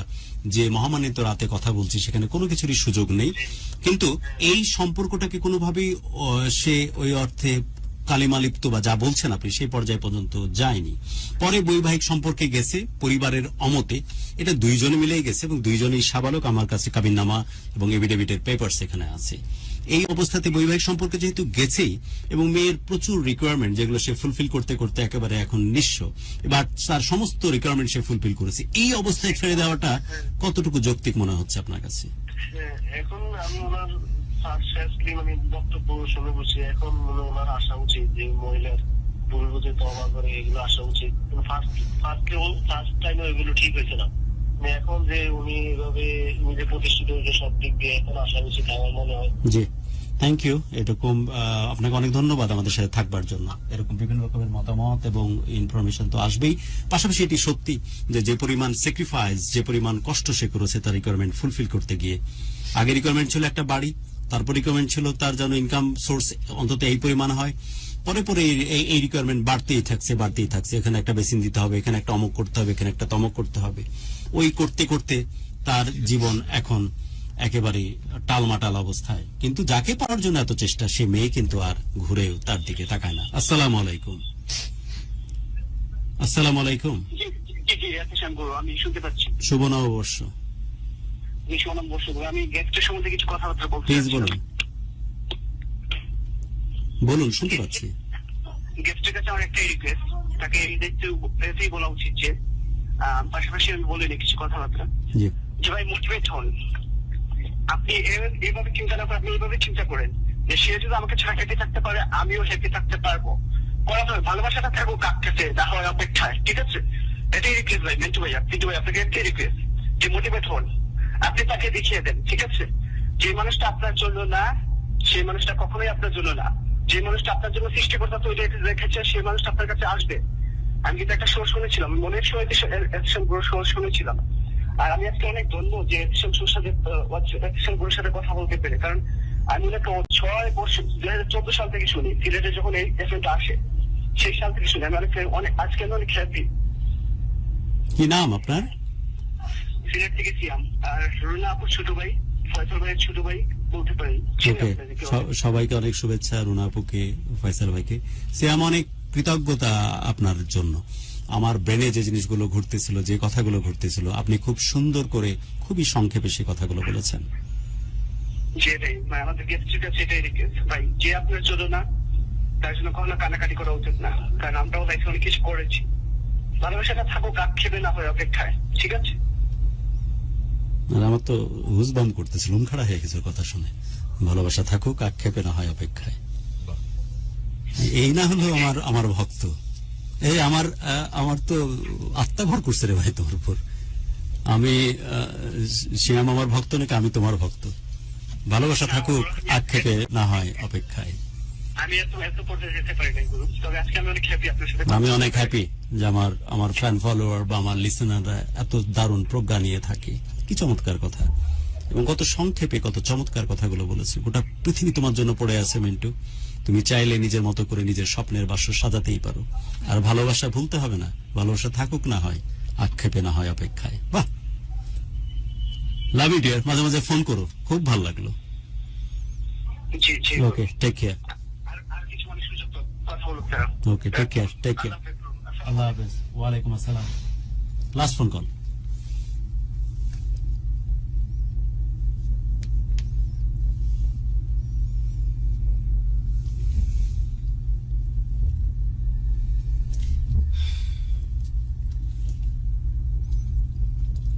যে মহামান্বিত রাতে কথা বলছি সেখানে কোনো কিছুরই সুযোগ নেই, কিন্তু এই সম্পর্কটাকে কোনোভাবেই সে ওই অর্থে কালিমালিপ্ত বা যা বলছেন আপনি সেই পর্যায়ে পর্যন্ত যায়নি। পরে বৈবাহিক সম্পর্কে গেছে পরিবারের অমতে, এটা দুইজনে মিলেই গেছে এবং দুইজনেই সাবালক। আমার কাছে কাবিননামা এবং এভিডেভিটের পেপারস এখানে আছে। এই অবস্থাতে বৈবাহিক সম্পর্কে যেহেতু গেছেই এবং মেয়ের প্রচুর রিকোয়ারমেন্ট যেগুলো সে ফুলফিল করতে করতে একেবারে এখন নিঃস্ব, এবার তার সমস্ত রিকোয়ারমেন্ট সে ফুলফিল করেছে, এই অবস্থায় ছেড়ে দেওয়াটা কতটুকু যৌক্তিক মনে হচ্ছে আপনার কাছে? এখন আমি ওনার মানে বক্তব্য শুনে বসি, এখন মনে ওনার আসা উচিত যে মহিলার ভুল বুঝে তওবা করে এগুলো আসা উচিত। ফার্স্ট টাইমে এগুলো ঠিক হয়েছে না, এখন যে উনি এভাবে নিজে প্রতিষ্ঠিত হয়েছে সব দিক দিয়ে, এখন আসা উচিত আমার মনে হয়। জি, থ্যাংক ইউ। এরকম আপনাকে অনেক ধন্যবাদ আমাদের সাথে থাকবার জন্য। এরকম বিভিন্ন রকমের মতামত এবং ইনফরমেশন তো আসবেই। পাশাপাশি এটি সত্যি যে পরিমাণ স্যাক্রিফাইস, যে পরিমাণ কষ্ট সে করেছে তার রিকোয়ারমেন্ট ফুলফিল করতে গিয়ে। আগে রিকোয়ারমেন্ট ছিল একটা বাড়ি, তারপর রিকোয়ারমেন্ট ছিল তার যেন ইনকাম সোর্স অন্তত এই পরিমাণ হয়। পরে পরে এই রিকোয়ারমেন্ট বাড়তেই থাকছে। এখানে একটা বেসিন দিতে হবে, এখানে একটা অমুক করতে হবে, এখানে একটা তমক করতে হবে। ওই করতে করতে তার জীবন এখন একেবারে টালমাটাল অবস্থায়। কিন্তু যাকে পাওয়ার জন্য এত চেষ্টা, সে মেয়ে কিন্তু আর ঘুরেও তার দিকে তাকায় না। আসসালামু আলাইকুম। আসসালামু আলাইকুম। আমি শুনতে পাচ্ছি। শুভ নববর্ষ। আমি গেস্টের সম্বন্ধে কিছু কথাবার্তা বলতে প্লিজ বলুন, শুনতে পাচ্ছি। গেস্টের কাছে আমার একটাই রিকোয়েস্ট, তাকে এই দায়িত্ব বলা উচিত যে পাশাপাশি আমি বলিনি কিছু কথাবার্তা যে ভাই মোটিভেট হন। আপনি এইভাবে চিন্তা না করে আপনি এইভাবে চিন্তা করেন যে সে যদি আমাকে ছাড়া হেঁটে থাকতে পারে, আমিও হেঁটে থাকতে পারবো। করা হবে ভালোবাসাটা থাকবো কাছে না হয় অপেক্ষায়, ঠিক আছে? এটাই রিকোয়েস্ট ভাই, মেন্টু ভাই, আপনি আপনাকে একটাই রিকোয়েস্ট যে মোটিভেট হন। আপনি তাকে দেখিয়ে দেন, ঠিক আছে? যে মানুষটা আপনার জন্য না, সেই মানুষটা কখনোই আপনার জন্য না। যে মানুষটা আপনার জন্য সৃষ্টিকর্তা তৈরি রেখেছে, সেই মানুষটা আপনার কাছে আসবে। আমি কিন্তু একটা শো শুনেছিলাম, মনের সময় শো শুনেছিলাম। আর আমি আজকে অনেক ধন্য যে গুরুর সাথে কথা বলতে পেরে, কারণ আমি 6 বছর 2014 সাল থেকে শুনি, সিলেটে যখন এই এফএমটা আসে সেই সাল থেকে শুনি। আমি অনেক আজকে আমি অনেক হ্যাপি। কি নাম আপনার? সিলেট থেকে সিয়াম। আর রুনা আপুর ছোট ভাই, ফয়সাল ভাইয়ের ছোট ভাই বলতে পারি। সবাইকে অনেক শুভেচ্ছা, রুনা আপুকে, ফয়সাল ভাইকে। সিয়াম, অনেক কৃতজ্ঞতা আপনার জন্য। আমার ব্রেনে যে জিনিসগুলো ঘুরতেছিল, যে কথাগুলো ঘুরতেছিল, আপনি খুব সুন্দর করে খুবই সংক্ষেপে সেই কথাগুলো বলেছেন। আমাদের গেস্টের কাছে এটাই রিকোয়েস্ট ভাই, যে আপনার জন্য না তার জন্য কখনো কানাকাটি করা উচিত না, কারণ আমরাও লাইফে অনেক কিছু করেছি। ভালোবাসাটা থাকুক আক্ষেপে না হয় অপেক্ষায়, ঠিক আছে? আর আমার তো হুজবাম করতেছিল, খাড়া হয়ে গেছে কথা শুনে। ভালোবাসা থাকুক আক্ষেপে না হয় অপেক্ষায়। এই না হলো আমার ভক্ত। এই আমার তো আত্মা ভর করছে রে ভাই তোমার উপর। আমি শ্যাম আমার ভক্ত নাকি আমি তোমার ভক্ত? ভালোবাসা থাকুক আক্ষেপে না হয় অপেক্ষায়। আমি অনেক হ্যাপি যে আমার ফ্যান ফলোয়ার বা আমার লিসেনাররা এত দারুণ প্রজ্ঞা নিয়ে থাকে। কি চমৎকার কথা, এবং কত সংক্ষেপে কত চমৎকার কথাগুলো বলেছে। গোটা পৃথিবী তোমার জন্য পড়ে আছে মিন্টু, তুমি চাইলে নিজের মতো করে নিজের স্বপ্নের বাসর সাজাতেই পারো। আর ভালোবাসা ভুলতে হবে না, ভালোবাসা থাকুক না হয় আক্ষেপে না হয় অপেক্ষায়। বাহ, লাভ ইউ ডিয়ার। মাঝে মাঝে ফোন করো, খুব ভালো লাগলো। ওকে, টেক কেয়ার। ওকে, টেক কেয়ার। আল্লাহ হাফেজ। ওয়ালাইকুম আসসালাম। Last phone call.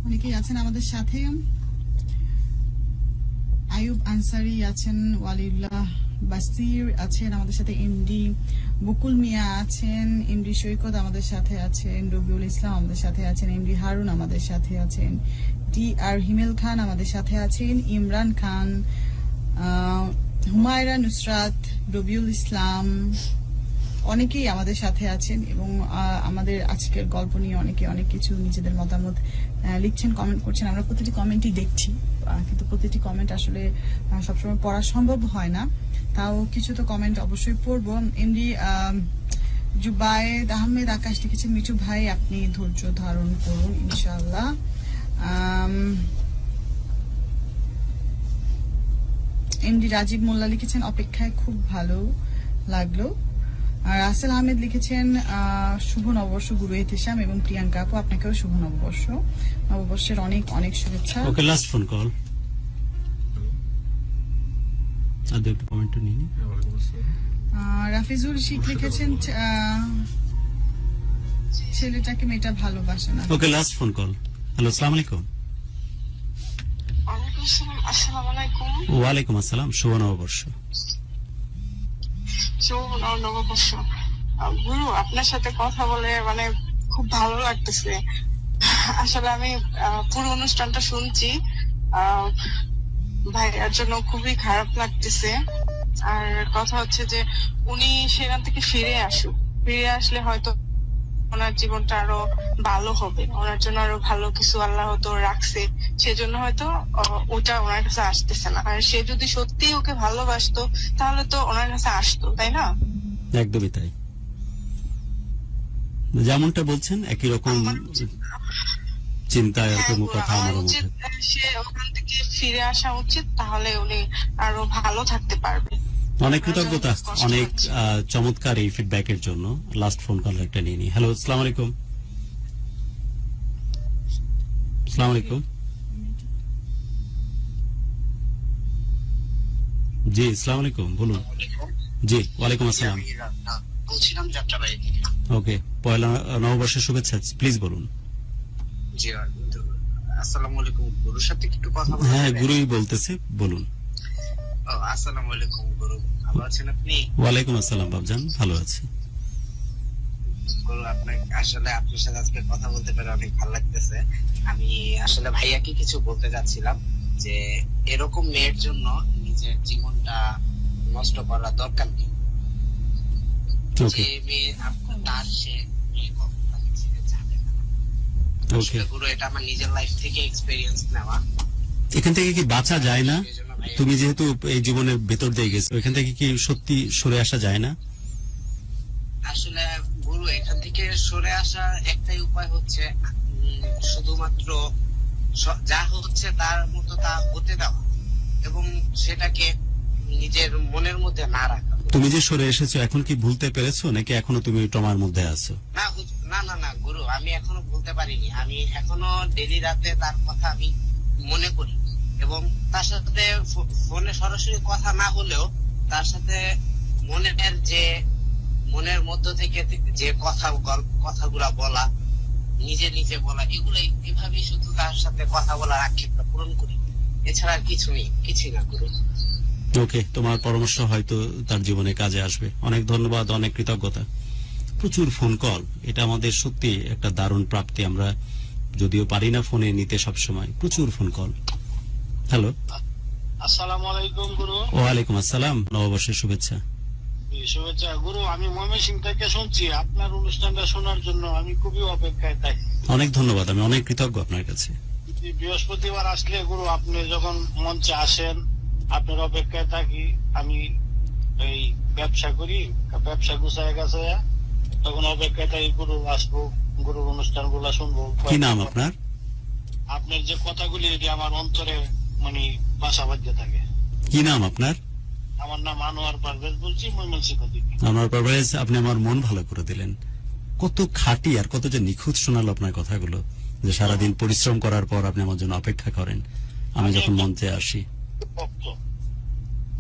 অনেকেই আছেন আমাদের সাথে। আয়ুব আনসারি আছেন, ওয়ালিউল্লাহ বাসির আছেন আমাদের সাথে, এমডি বকুল মিয়া আছেন, এমডি সৈকত আমাদের সাথে আছেন, রবিউল ইসলাম আমাদের সাথে আছেন, এমডি হারুন আমাদের সাথে আছেন, টি আর হিমেল খান আমাদের সাথে আছেন, ইমরান খান হুমায়রা নুসরাত, রবিউল ইসলাম, অনেকেই আমাদের সাথে আছেন এবং আমাদের আজকের গল্প নিয়ে অনেকে অনেক কিছু নিজেদের মতামত লিখছেন, কমেন্ট করছেন। আমরা প্রতিটি কমেন্টই দেখছি, কিন্তু প্রতিটি কমেন্ট আসলে সবসময় পড়া সম্ভব হয় না। তাও কিছু তো কমেন্ট অবশ্যই পড়বো। এমডি জুবায়েদ আহমেদ আকাশ লিখেছেন, মিঠু ভাই আপনি ধৈর্য ধারণ করুন ইনশাআল্লাহ। এমডি রাজীব মোল্লা লিখেছেন, অপেক্ষায় খুব ভালো লাগলো। আর রাসেল আহমেদ লিখেছেন, শুভ নববর্ষ গুরু এহতেশাম এবং প্রিয়াঙ্কা আপু, আপনাকেও শুভ নববর্ষ, নববর্ষের অনেক অনেক শুভেচ্ছা। ওকে, লাস্ট ফোন কল। আদৌ একটু কমেন্ট নিয়ে নি। রাফিজুল শিখ লিখেছেন, ছেলেটাকে মেয়েটা ভালোবাসে না। ওকে, লাস্ট ফোন কল। হ্যালো, আসসালামু আলাইকুম। আসসালামু আলাইকুম। ওয়ালাইকুম আসসালাম, শুভ নববর্ষ। শুভ নববর্ষ। গুরু, আপনার সাথে কথা বলে মানে খুব ভালো লাগতেছে। আসলে আমি পুরো অনুষ্ঠানটা শুনছি, ভাইয়ার জন্য খুবই খারাপ লাগতেছে। আর কথা হচ্ছে যে উনি সেখান থেকে ফিরে আসলে হয়তো ওনার জীবনটা আরো ভালো হবে, ওনার জন্য আরো ভালো কিছু আল্লাহ হয়তো রাখছে, সেজন্য হয়তো ওটা ওনার কাছে আসতেছে না। আর সে যদি সত্যি ওকে ভালোবাসতো তাহলে তো ওনার কাছে আসতো, তাই না? একদমই তাই, যেমনটা বলছেন একই রকম চিন্তা, এরকম কথা আমার মধ্যে। সে ওখান থেকে ফিরে আসা উচিত, তাহলে উনি আরো ভালো থাকতে পারবে। অনেক কৃতজ্ঞতা, অনেক চমৎকার এই ফিডব্যাকের জন্য। লাস্ট ফোন কল একটা নিয়ে নি। হ্যালো, আসসালামু আলাইকুম। আসসালামু আলাইকুম। জি, আসসালামু আলাইকুম, বলুন। জি, ওয়ালাইকুম আসসালাম। বলছিলাম যাত্রাবাড়ি। ওকে, পয়লা নববর্ষের শুভেচ্ছা, প্লিজ বলুন। জি, আসসালামু আলাইকুম। গুরুর সাথে একটু কথা বলতে? হ্যাঁ, গুরুই বলতেছে, বলুন। আসসালামু আলাইকুম গুরু, ভালো আছেন আপনি? ওয়ালাইকুম আসসালাম বাবজান, ভালো আছি। গুরু, আসলে আপনার সাথে আজকে কথা বলতে পেরে অনেক ভালো লাগতেছে। আমি আসলে ভাইয়াকে কিছু বলতে যাচ্ছিলাম যে এরকম মেয়ের জন্য নিজের জীবনটা নষ্ট করা দরকার নেই। যে মেয়ে আপনার তার সে মেয়ে কখনো ছেড়ে যাবে না। আসলে গুরু, এটা আমার নিজের লাইফ থেকে এক্সপেরিয়েন্স নেওয়া। এখান থেকে কি বাঁচা যায় না? তুমি যেহেতু এই জীবনের ভেতর দিয়ে গেছো, এখান থেকে কি সত্যি সরে আসা যায় না? আসলে গুরু, এখান থেকে সরে আসা একটাই উপায় হচ্ছে শুধুমাত্র যা হচ্ছে তার মতো তা হতে দেওয়া এবং সেটাকে নিজের মনের মধ্যে না রাখা। তুমি যে সরে এসেছো, এখন কি ভুলতে পেরেছো নাকি এখনো তুমি ট্রমার মধ্যে আছো? না না না গুরু, আমি এখনো ভুলতে পারিনি। আমি এখনো ডেলি রাতে তার কথা আমি মনে করি এবং তার সাথে ফোনে সরাসরি কথা না হলেও তার সাথে মনের মধ্য থেকে যে কথাগুলা বলা, নিজে নিজে বলা, এগুলাই এভাবেই শুধু তার সাথে কথা বলার আক্ষেপটা পূরণ করি, এছাড়া আর কিছুই না গুরু। ওকে, তোমার পরামর্শ হয়তো তার জীবনে কাজে আসবে। অনেক ধন্যবাদ, অনেক কৃতজ্ঞতা। প্রচুর ফোন কল, এটা আমাদের সত্যি একটা দারুণ প্রাপ্তি। আমরা যদিও পারি না ফোনে নিতে সবসময়, প্রচুর ফোন কল। হ্যালো, আসসালামু আলাইকুম গুরু। ওয়ালাইকুম আসসালাম, নববর্ষের শুভেচ্ছা। শুভেচ্ছা গুরু, আমি ময়মনসিংহ থেকে শুনছি আপনার অনুষ্ঠানটা শোনার জন্য। আমি খুবই অপেক্ষায় থাকি। অনেক ধন্যবাদ, আমি অনেক কৃতজ্ঞ আপনার কাছে। বৃহস্পতিবার আসলে গুরু আপনি যখন মঞ্চে আসেন, আপনার অপেক্ষায় থাকি। আমি এই ব্যবসা করি, ব্যবসা গুছায় গেছে, তখন অপেক্ষায় থাকি গুরু আসবো, গুরুর অনুষ্ঠান গুলা শুনবো। কি নাম আপনার? আপনার যে কথাগুলি আমার অন্তরে মানে বাসা বাঁধতে থাকে। কি নাম আপনার? আমার নাম আনোয়ার পারভেজ, বলছি ময়মনসিংহ থেকে। আনোয়ার পারভেজ, আপনি আমার মন ভালো করে দিলেন। কত খাঁটি আর কত যে নিখুঁত শোনালো আপনার কথাগুলো, যে সারাদিন পরিশ্রম করার পর আপনি আমার জন্য অপেক্ষা করেন আমি যখন মঞ্চে আসি।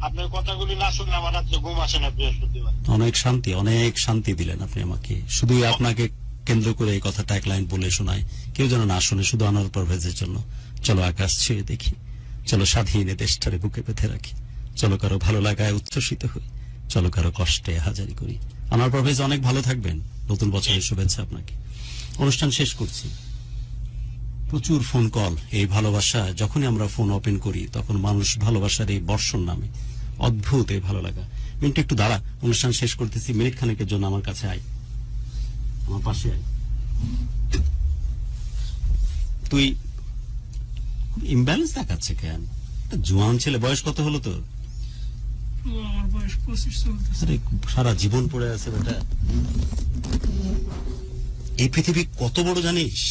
আপনার কথাগুলি না শুনলে আমার রাত্রে ঘুম আসে না বৃহস্পতিবার। অনেক শান্তি দিলেন আপনি আমাকে। শুধু আপনাকে কেন্দ্র করে এই কথাটা এক লাইন বলে শোনায়, কেউ যেন না শুনে, শুধু আনোয়ার পারভেজের জন্য। চলো আকাশ ছুঁয়ে দেখি, চলো স্বাধীনে দেশটারে বুকে পেতে রাখি, চলো কারো ভালো লাগায় উচ্ছ্বসিত হই, চলো কারো কষ্টে হাজারি করি। আনোয়ার পারভেজ, অনেক ভালো থাকবেন। নতুন বছরের শুভেচ্ছা আপনাকে। অনুষ্ঠান শেষ করছি। প্রচুর ফোন কল। এই ভালোবাসা যখনই আমরা ফোন ওপেন করি তখন মানুষ ভালোবাসার এই বর্ষণ নামে অদ্ভুত এই ভালো লাগা। মিনিট একটু দাঁড়া, অনুষ্ঠান শেষ করতেছি, মিনিট খানেকের জন্য আমার কাছে আয়, আমার পাশে আয়। তুই ইমব্যালেন্স দেখাচ্ছে কেন? একটা জোয়ান ছেলে, বয়স কত হলো তোর? আমার বয়স 25 চলতেছে। আরে সারা জীবন পড়ে আছে বেটা। এই পৃথিবী কত বড় জানিস?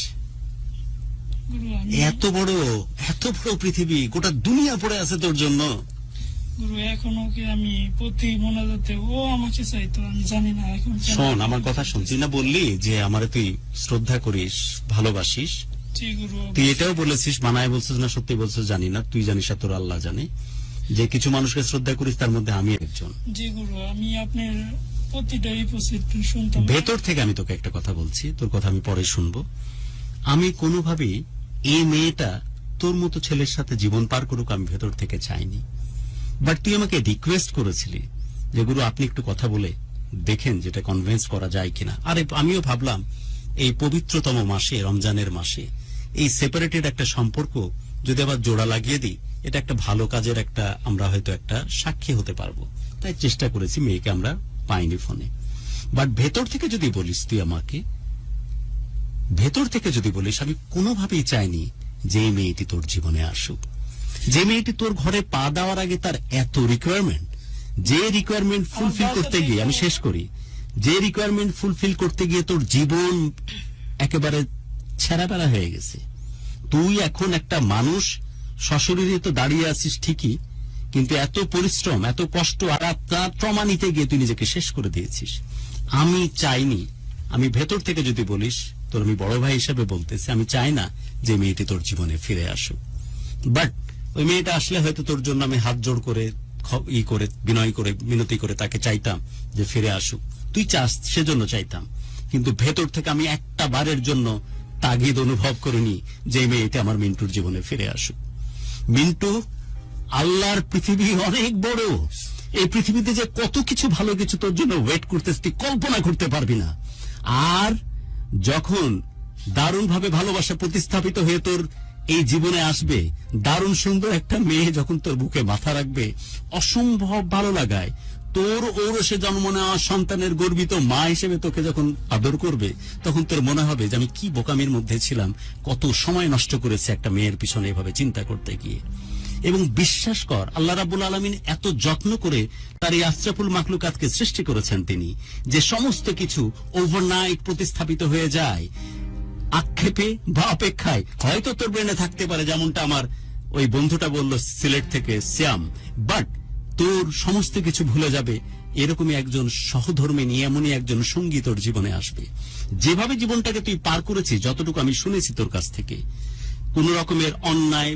গুরু আমি এত বড় পৃথিবী, গোটা দুনিয়া পড়ে আছে তোর জন্য। গুরু এখনো কি আমি প্রতি মোনাজাতে ও আমাকে চাইতো, আমি জানি না এখন কেন। শোন আমার কথা শোন, তুই না বললি যে আমারে তুই শ্রদ্ধা করিস, ভালোবাসিস? জি গুরু। তুই এটাও বলেছিস, মানায় বলছিস না সত্যি বলছিস জানি না, তুই জানিস আর তোর আল্লাহ জানে, যে কিছু মানুষকে শ্রদ্ধা করিস তার মধ্যে আমি একজন। জি গুরু, আমি আপনার প্রতিটা এপিসোড শুনতাম। ভেতর থেকে আমি তোকে একটা কথা বলছি, তোর কথা আমি পরে শুনবো। আমি কোনোভাবেই এই মেয়েটা তোর মতো ছেলের সাথে জীবন পার করুক আমি ভেতর থেকে চাইনি। বাট তুই আমাকে রিকোয়েস্ট করেছিলি যে গুরু আপনি একটু কথা বলে দেখেন যেটা কনভিন্স করা যায় কিনা। আরে আমিও ভাবলাম এই পবিত্রতম মাসে, রমজানের মাসে, এই সেপারেটেড একটা সম্পর্ক যদি আবার জোড়া লাগিয়ে দিই, এটা একটা ভালো কাজের একটা আমরা হয়তো একটা সাক্ষী হতে পারবো। তাই চেষ্টা করেছি, মেয়েকে আমরা পাইনি ফোনে। বাট ভেতর থেকে যদি বলিস, তুই আমাকে ভেতর থেকে যদি বলিস, আমি কোনোভাবেই চাইনি যে এই মেয়েটি তোর জীবনে আসুক। যে মেয়েটি তোর ঘরে পা দেওয়ার আগে তার এত রিকোয়ারমেন্ট, যে রিকোয়ারমেন্ট ফুলফিল করতে গিয়ে, আমি শেষ করি, যে রিকোয়ারমেন্ট ফুলফিল করতে গিয়ে তোর জীবন একেবারে ছেঁড়াবেড়া হয়ে গেছে। তুই এখন একটা মানুষ, সশরীরে তো দাঁড়িয়ে আছিস ঠিকই, কিন্তু এত পরিশ্রম, এত কষ্ট আর আপনার ট্রমা নিতে গিয়ে তুই নিজেকে শেষ করে দিয়েছিস। আমি চাইনি, আমি ভেতর থেকে যদি বলিস, তোর আমি বড় ভাই হিসেবে বলতেছি, আমি চাই না যে মেয়েটি তোর জীবনে ফিরে আসুক। বাট ওই মেয়েটা আসলে হয়তো তোর জন্য আমি হাত জোড় করে বিনয় করে মিনতি করে তাকে চাইতাম যে ফিরে আসুক। তুই চাস সেজন্য চাইতাম, কিন্তু ভেতর থেকে আমি একটা বারের জন্য তাগিদ অনুভব করিনি যে মেয়েটা আমার মিন্টুর জীবনে ফিরে আসুক। মিন্টু, আল্লাহর পৃথিবী অনেক বড়, এই পৃথিবীতে যে কত কিছু ভালো কিছু তোর জন্য ওয়েট করতেছে তুই কল্পনা করতে পারবি না। আর যখন দারুণ ভাবে ভালোবাসা প্রতিস্থাপিত হয়ে তোর এই জীবনে আসবে, দারুণ সুন্দর একটা মেয়ে যখন তোর বুকে মাথা রাখবে, অসম্ভব ভালো লাগায় তোর ঔরসে জন্ম নেওয়া সন্তানের গর্বিত মা হিসেবে তোকে যখন আদর করবে, তখন তোর মনে হবে যে আমি কি বোকামির মধ্যে ছিলাম, কত সময় নষ্ট করেছে একটা মেয়ের পিছনে এভাবে চিন্তা করতে গিয়ে। এবং বিশ্বাস কর, আল্লাহ রাব্বুল আলামিন এত যত্ন করে তার এই আশরাফুল মাখলুকাতকে সৃষ্টি করেছেন তিনি, যে সমস্ত কিছু ওভারনাইট প্রতিস্থাপিত হয়ে যায় আক্ষেপে বা অপেক্ষায়। হয়তো তোর ব্রেনে থাকতে পারে, যেমনটা আমার ওই বন্ধুটা বলল সিলেট থেকে শ্যাম, বাট তোর সমস্ত কিছু ভুলে যাবে এরকমই একজন সহধর্মিনী, এমনই একজন সঙ্গী তোর জীবনে আসবে। যেভাবে জীবনটাকে তুই পার করেছিস, যতটুকু আমি শুনেছি তোর কাছ থেকে, কোন রকমের অন্যায়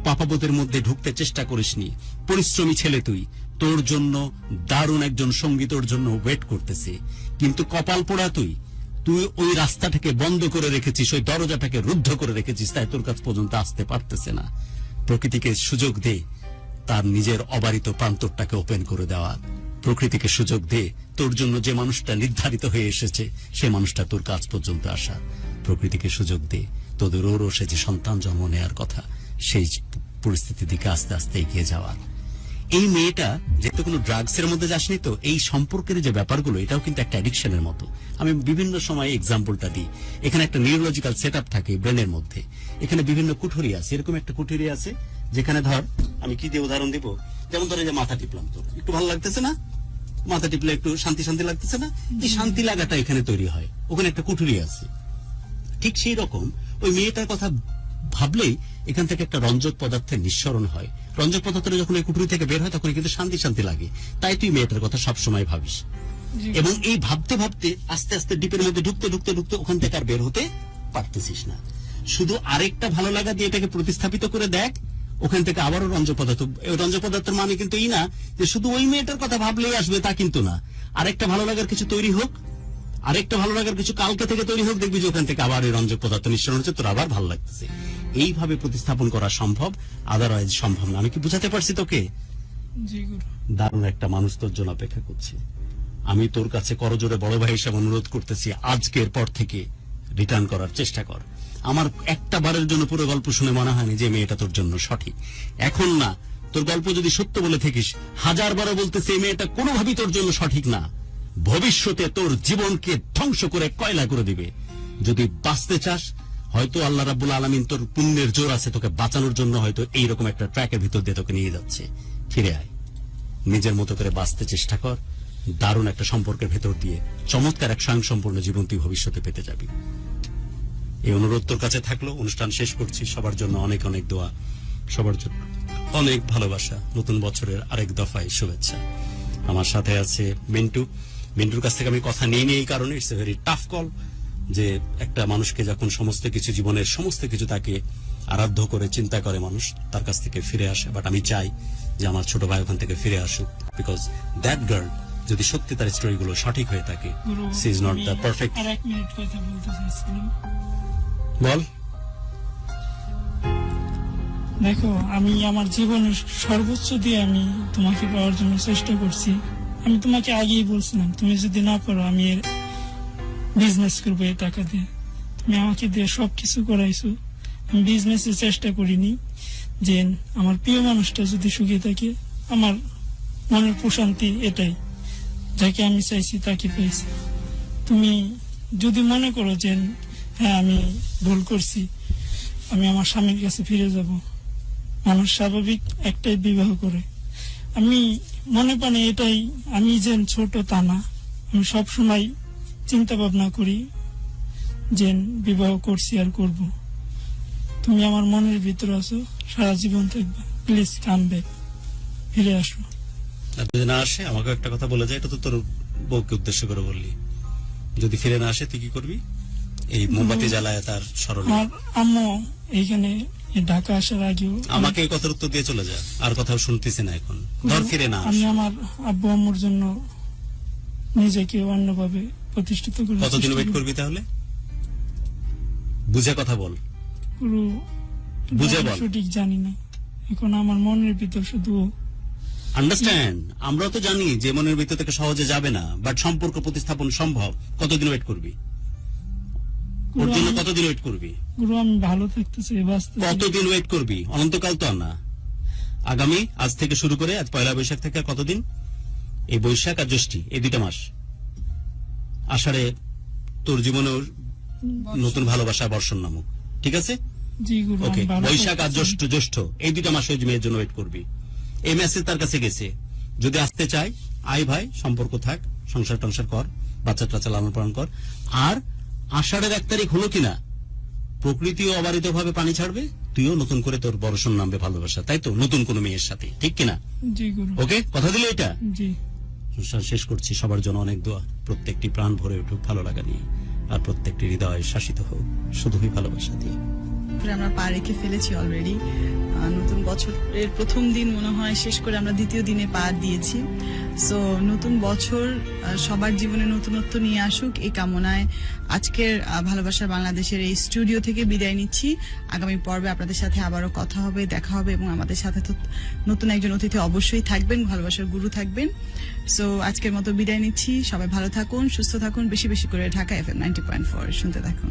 পাপাবোধের মধ্যে ঢুকতে চেষ্টা করিসনি। পরিশ্রমী ছেলে তুই, তোর জন্য দারুণ একজন সঙ্গী তোর জন্য ওয়েট করতেছে। কিন্তু কপাল পোড়া তুই ওই রাস্তাটাকে বন্ধ করে রেখেছিস, ওই দরজাটাকে রুদ্ধ করে রেখেছিস, তাই তোর কাছ পর্যন্ত আসতে পারতেছে না। প্রকৃতিকে সুযোগ দে তার নিজের অবারিত প্রান্তরটাকে ওপেন করে দেওয়ার। প্রকৃতিকে সুযোগ দে তোর জন্য যে মানুষটা নির্ধারিত হয়ে এসেছে সে মানুষটা তোর কাছ পর্যন্ত আসা। প্রকৃতিকে সুযোগ দে তোদের ঔরসে যে সন্তান জন্ম নেওয়ার কথা, সেই পরিস্থিতির দিকে আস্তে আস্তে এগিয়ে যাওয়ার। এই মেয়েটা যেহেতু কোনো ড্রাগস এর মধ্যে যাসনি, তো এই সম্পর্কের যে ব্যাপারগুলো, এটাও কিন্তু একটা অ্যাডিকশনের মতো। আমি বিভিন্ন সময় এক্সাম্পলটা দিই। এখানে একটা নিউরোলজিক্যাল সেট আপ থাকে ব্রেনের মধ্যে, এখানে বিভিন্ন কুঠুরি আছে। এরকম একটা কুঠুরি আছে যেখানে ধর, আমি কি দিয়ে উদাহরণ দিব, যেমন ধর এই যে মাথা টিপলাম, তোর একটু ভালো লাগতেছে না? মাথা টিপলে একটু শান্তি শান্তি লাগতেছে না? এই শান্তি লাগাটা এখানে তৈরি হয়, ওখানে একটা কুঠুরি আছে। ঠিক সেই রকম ওই মেয়েটার কথা ভাবলেই এখান থেকে একটা রঞ্জক পদার্থের নিঃসরণ হয়। রঞ্জক পদার্থটা যখন এই কুঠুরি থেকে বের হয় তখন কিন্তু শান্তি শান্তি লাগে, তাই তুই মেয়েটার কথা সবসময় ভাবিস। এবং এই ভাবতে ভাবতে আস্তে আস্তে ডিপের মধ্যে ঢুকতে ঢুকতে ঢুকতে ওখান থেকে আর বের হতে পারতেছিস না। শুধু আরেকটা ভালো লাগা দিয়ে এটাকে প্রতিস্থাপিত করে দেখ, ওখান থেকে আবারও রঞ্জক পদার্থ। রঞ্জক পদার্থের মানে কিন্তু এই না যে শুধু ওই মেয়েটার কথা ভাবলেই আসবে, তা কিন্তু না। আরেকটা ভালো লাগার কিছু তৈরি হোক, আরেকটা ভালো লাগার কিছু কালকে থেকে তৈরি হোক, দেখবি যে ওখান থেকে আবার এই রঞ্জক পদার্থ নিঃসরণ হচ্ছে, তোর আবার ভালো লাগতেছে। এইভাবে প্রতিস্থাপন করা সম্ভব, আদারওয়াইজ সম্ভব না। আমি কি বুঝাতে পারছি তোকে? দারুণ একটা মানুষ তোর জন্য অপেক্ষা করছে। আমি তোর কাছে করজোড়ে বড় ভাই হিসেবে অনুরোধ করতেছি, আজকের পর থেকে রিটার্ন করার চেষ্টা কর। আমার একটা বারের জন্য পুরো গল্প শুনে মনে হয়নি যে মেয়েটা তোর জন্য সঠিক। এখন না, তোর গল্প যদি সত্য বলে থাকিস, 1000 বারও বলতেছে এই মেয়েটা কোনোভাবেই তোর জন্য সঠিক না। ভবিষ্যতে তোর জীবনকে ধ্বংস করে কয়লা করে দিবে। যদি বাঁচতে চাস, হয়তো আল্লাহ রাব্বুল আলামিন তোর পুণ্যের জোর আছে, তোকে বাঁচানোর জন্য হয়তো এইরকম একটা ট্র্যাকের ভিতর দিয়ে তোকে নিয়ে যাচ্ছে। ফিরে আয়, নিজের মতো করে বাঁচতে চেষ্টা কর। দারুণ একটা সম্পর্কের ভেতর দিয়ে চমৎকার এক স্বয়ংসম্পূর্ণ জীবন তুই ভবিষ্যতে পেতে যাবি। এই অনুরোধ তোর কাছে থাকলো। অনুষ্ঠান শেষ করছি। সবার জন্য অনেক অনেক দোয়া, সবার জন্য অনেক ভালোবাসা। নতুন বছরের আরেক দফায় শুভেচ্ছা। আমার সাথে আছে মিন্টু। মিন্টুর কাছ থেকে আমি কথা নিয়ে নিই এই কারণে, it's a very tough call, যে একটা মানুষকে যখন সমস্ত কিছু জীবনের সমস্ত কিছু তাকে আরাধ্য করে চিন্তা করে মানুষ, তার কাছ থেকে ফিরে আসে। বাট আমি চাই যে আমার ছোট ভাই ওখান থেকে ফিরে আসুক, বিকজ দ্যাট গার্ল যদি সত্যি তার স্টোরিগুলো সঠিক হয়ে থাকে, she is not the perfect. আর 1 মিনিট কথা বলতে চাইছিলাম। বল। দেখো, আমি আমার জীবনের সর্বোচ্চ দিয়ে আমি তোমাকে পাওয়ার জন্য চেষ্টা করছি। আমি তোমাকে আগেই বলছিলাম, তুমি যদি না পারো আমি বিজনেস করবো এই টাকা দিয়ে। তুমি আমাকে দিয়ে সবকিছু করাইছো। আমি বিজনেসের চেষ্টা করিনি। যে আমার প্রিয় মানুষটা যদি সুখে থাকে, আমার মনের প্রশান্তি এটাই। যাকে আমি চাইছি তাকে পেয়েছি। তুমি যদি মনে করো যে হ্যাঁ আমি ভুল করছি, আমি আমার স্বামীর কাছে ফিরে যাব। মানুষ স্বাভাবিক একটাই বিবাহ করে। আমি মনে পানি এটাই, আমি যে ছোট তা না, আমি সব সময় চিন্তা ভাবনা করি যে বিবাহ করছি আর করব। তুমি আমার মনের ভিতরে আছো, সারা জীবন থাকবে। প্লিজ কাম ব্যাক, ফিরে আসো। যদি না আসে আমাকে একটা কথা বলে যায়, এটা তো তোর বউকে উদ্দেশ্য করে বললি। যদি ফিরে না আসে তুই কি করবি? এই মোমবাতি জ্বালায় তার স্মরণে। আমার আম্মু এইখানে ঢাকা আসার আগেও আমাকে এই কথার উত্তর দিয়ে চলে যা, আর কথাও শুনতেছি না এখন। ধর ফিরে না আমি আসে, আমার আব্বু আম্মুর জন্য নিজেকে অন্যভাবে প্রতিষ্ঠিত করে কতদিন ওয়েট করবি তাহলে? বুঝে কথা বল, বুঝে বল। সঠিক জানি না, এখন আমার মনের ভিতর শুধু আন্ডারস্ট্যান্ড। আমরা তো জানি যে মনের ভিতর থেকে সহজে যাবে না, বাট সম্পর্ক প্রতিস্থাপন সম্ভব। কতদিন ওয়েট করবি? ওর জন্য কতদিন ওয়েট করবি? গুরু আমি ভালো থাকতে চাই, বাঁচতে চাই। কতদিন ওয়েট করবি? অনন্তকাল তো আর না। আগামী আজ থেকে শুরু করে, আজ পয়লা বৈশাখ থেকে আর কতদিন? এই বৈশাখ আর জ্যৈষ্ঠ, এই 2টা মাস। আষাঢ়ে তোর জীবনে নতুন ভালোবাসা বর্ষণ নামুক, ঠিক আছে? জি গুরু, ওকে, আমি ভালো বৈশাখ আর থাকতে চাই। জ্যৈষ্ঠ এই 2টা মাস ওই মেয়ের জন্য ওয়েট করবি। এই মেসেজ তার কাছে গেছে, যদি আসতে চাই আয় ভাই, সম্পর্ক থাক, সংসার টংসার কর, বাচ্চা টাচ্চা লালন পালন কর। আর আষাঢ়ের 1 তারিখ হলো কিনা, প্রকৃতিও অবারিত ভাবে পানি ছাড়বে, তুইও নতুন করে তোর বর্ষণ নামবে ভালোবাসা, তাই তো? নতুন কোন মেয়ের সাথে, ঠিক কিনা? জি গুরু, ওকে, কথা দিলে এটা? জি। অনুষ্ঠান শেষ করছি। সবার জন্য অনেক দোয়া, প্রত্যেকটি প্রাণ ভরে উঠুক ভালো লাগা নিয়ে, আর প্রত্যেকটি হৃদয় শাসিত হোক শুধুই ভালোবাসা দিয়ে। আমরা পা রেখে ফেলেছি অলরেডি। নতুন বছরের প্রথম দিন মনে হয় শেষ করে আমরা দ্বিতীয় দিনে পা দিয়েছি। সো নতুন বছর সবার জীবনে নতুনত্ব নিয়ে আসুক এই কামনায় আজকের ভালোবাসার বাংলাদেশের এই স্টুডিও থেকে বিদায় নিচ্ছি। আগামী পর্বে আপনাদের সাথে আবারও কথা হবে, দেখা হবে, এবং আমাদের সাথে তো নতুন একজন অতিথি অবশ্যই থাকবেন, ভালোবাসার গুরু থাকবেন। সো আজকের মতো বিদায় নিচ্ছি। সবাই ভালো থাকুন, সুস্থ থাকুন, বেশি বেশি করে ঢাকা FM 90.4 শুনতে থাকুন।